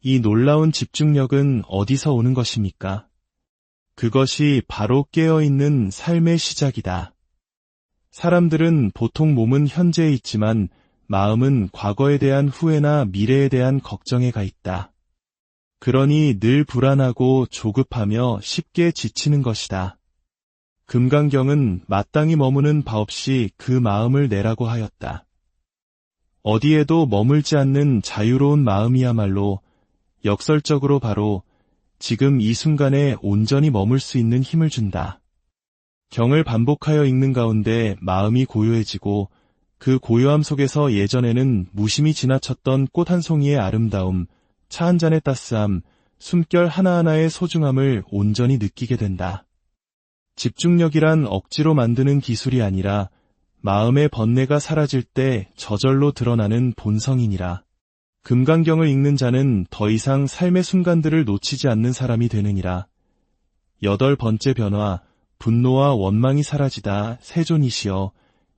이 놀라운 집중력은 어디서 오는 것입니까? 그것이 바로 깨어있는 삶의 시작이다. 사람들은 보통 몸은 현재에 있지만 마음은 과거에 대한 후회나 미래에 대한 걱정에 가 있다. 그러니 늘 불안하고 조급하며 쉽게 지치는 것이다. 금강경은 마땅히 머무는 바 없이 그 마음을 내라고 하였다. 어디에도 머물지 않는 자유로운 마음이야말로 역설적으로 바로 지금 이 순간에 온전히 머물 수 있는 힘을 준다. 경을 반복하여 읽는 가운데 마음이 고요해지고 그 고요함 속에서 예전에는 무심히 지나쳤던 꽃 한 송이의 아름다움, 차 한 잔의 따스함, 숨결 하나하나의 소중함을 온전히 느끼게 된다. 집중력이란 억지로 만드는 기술이 아니라 마음의 번뇌가 사라질 때 저절로 드러나는 본성이니라. 금강경을 읽는 자는 더 이상 삶의 순간들을 놓치지 않는 사람이 되느니라. 8번째 변화, 분노와 원망이 사라지다. 세존이시여,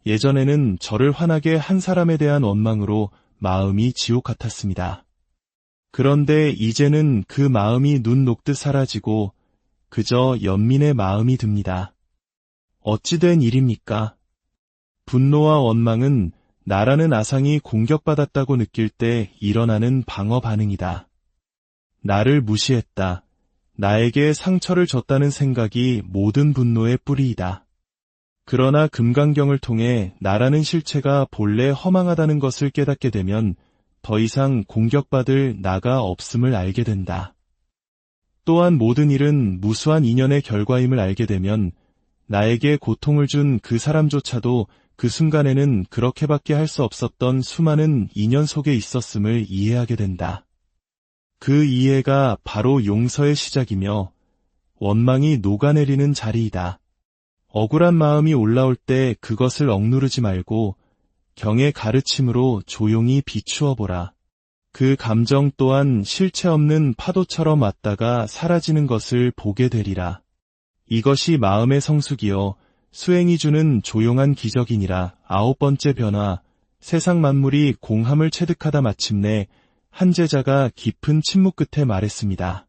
예전에는 저를 화나게 한 사람에 대한 원망으로 마음이 지옥 같았습니다. 그런데 이제는 그 마음이 눈 녹듯 사라지고 그저 연민의 마음이 듭니다. 어찌된 일입니까? 분노와 원망은 나라는 아상이 공격받았다고 느낄 때 일어나는 방어 반응이다. 나를 무시했다. 나에게 상처를 줬다는 생각이 모든 분노의 뿌리이다. 그러나 금강경을 통해 나라는 실체가 본래 허망하다는 것을 깨닫게 되면 더 이상 공격받을 나가 없음을 알게 된다. 또한 모든 일은 무수한 인연의 결과임을 알게 되면 나에게 고통을 준 그 사람조차도 그 순간에는 그렇게밖에 할 수 없었던 수많은 인연 속에 있었음을 이해하게 된다. 그 이해가 바로 용서의 시작이며 원망이 녹아내리는 자리이다. 억울한 마음이 올라올 때 그것을 억누르지 말고 경의 가르침으로 조용히 비추어 보라. 그 감정 또한 실체 없는 파도처럼 왔다가 사라지는 것을 보게 되리라. 이것이 마음의 성숙이요 수행이 주는 조용한 기적이니라. 9번째 변화, 세상 만물이 공함을 체득하다. 마침내 한 제자가 깊은 침묵 끝에 말했습니다.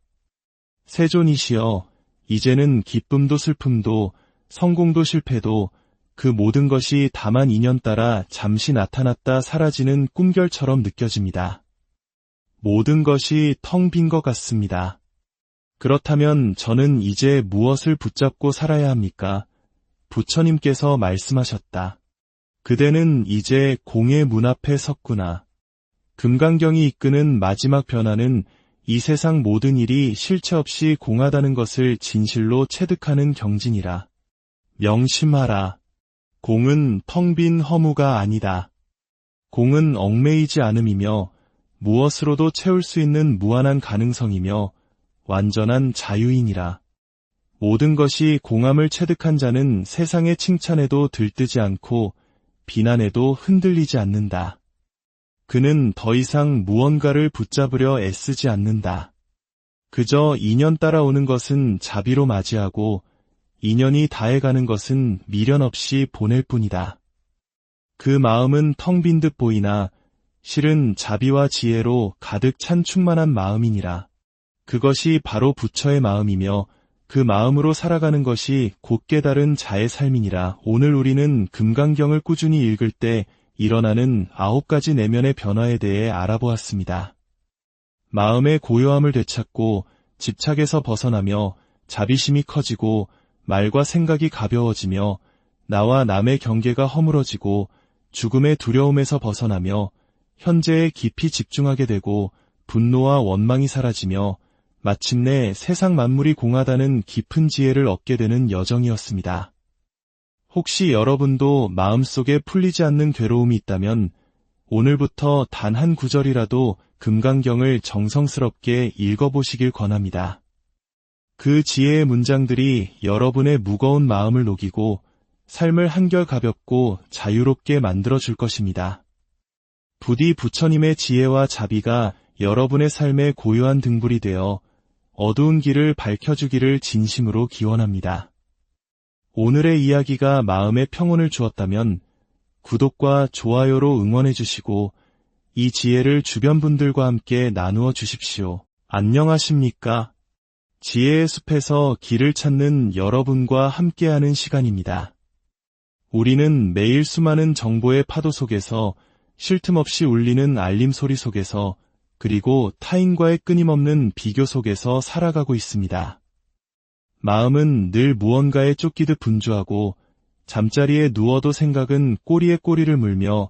세존이시여, 이제는 기쁨도 슬픔도 성공도 실패도 그 모든 것이 다만 인연 따라 잠시 나타났다 사라지는 꿈결처럼 느껴집니다. 모든 것이 텅 빈 것 같습니다. 그렇다면 저는 이제 무엇을 붙잡고 살아야 합니까? 부처님께서 말씀하셨다. 그대는 이제 공의 문 앞에 섰구나. 금강경이 이끄는 마지막 변화는 이 세상 모든 일이 실체 없이 공하다는 것을 진실로 체득하는 경진이라. 명심하라. 공은 텅 빈 허무가 아니다. 공은 얽매이지 않음이며 무엇으로도 채울 수 있는 무한한 가능성이며 완전한 자유이니라. 모든 것이 공함을 체득한 자는 세상의 칭찬에도 들뜨지 않고 비난에도 흔들리지 않는다. 그는 더 이상 무언가를 붙잡으려 애쓰지 않는다. 그저 인연 따라오는 것은 자비로 맞이하고 인연이 다해가는 것은 미련 없이 보낼 뿐이다. 그 마음은 텅 빈 듯 보이나 실은 자비와 지혜로 가득 찬 충만한 마음이니라. 그것이 바로 부처의 마음이며 그 마음으로 살아가는 것이 곧 깨달은 자의 삶이니라. 오늘 우리는 금강경을 꾸준히 읽을 때 일어나는 9가지 내면의 변화에 대해 알아보았습니다. 마음의 고요함을 되찾고 집착에서 벗어나며 자비심이 커지고 말과 생각이 가벼워지며 나와 남의 경계가 허물어지고 죽음의 두려움에서 벗어나며 현재에 깊이 집중하게 되고 분노와 원망이 사라지며 마침내 세상 만물이 공하다는 깊은 지혜를 얻게 되는 여정이었습니다. 혹시 여러분도 마음속에 풀리지 않는 괴로움이 있다면 오늘부터 단 한 구절이라도 금강경을 정성스럽게 읽어보시길 권합니다. 그 지혜의 문장들이 여러분의 무거운 마음을 녹이고 삶을 한결 가볍고 자유롭게 만들어줄 것입니다. 부디 부처님의 지혜와 자비가 여러분의 삶의 고요한 등불이 되어 어두운 길을 밝혀주기를 진심으로 기원합니다. 오늘의 이야기가 마음에 평온을 주었다면 구독과 좋아요로 응원해 주시고 이 지혜를 주변 분들과 함께 나누어 주십시오. 안녕하십니까? 지혜의 숲에서 길을 찾는 여러분과 함께하는 시간입니다. 우리는 매일 수많은 정보의 파도 속에서 쉴 틈 없이 울리는 알림 소리 속에서 그리고 타인과의 끊임없는 비교 속에서 살아가고 있습니다. 마음은 늘 무언가에 쫓기듯 분주하고 잠자리에 누워도 생각은 꼬리에 꼬리를 물며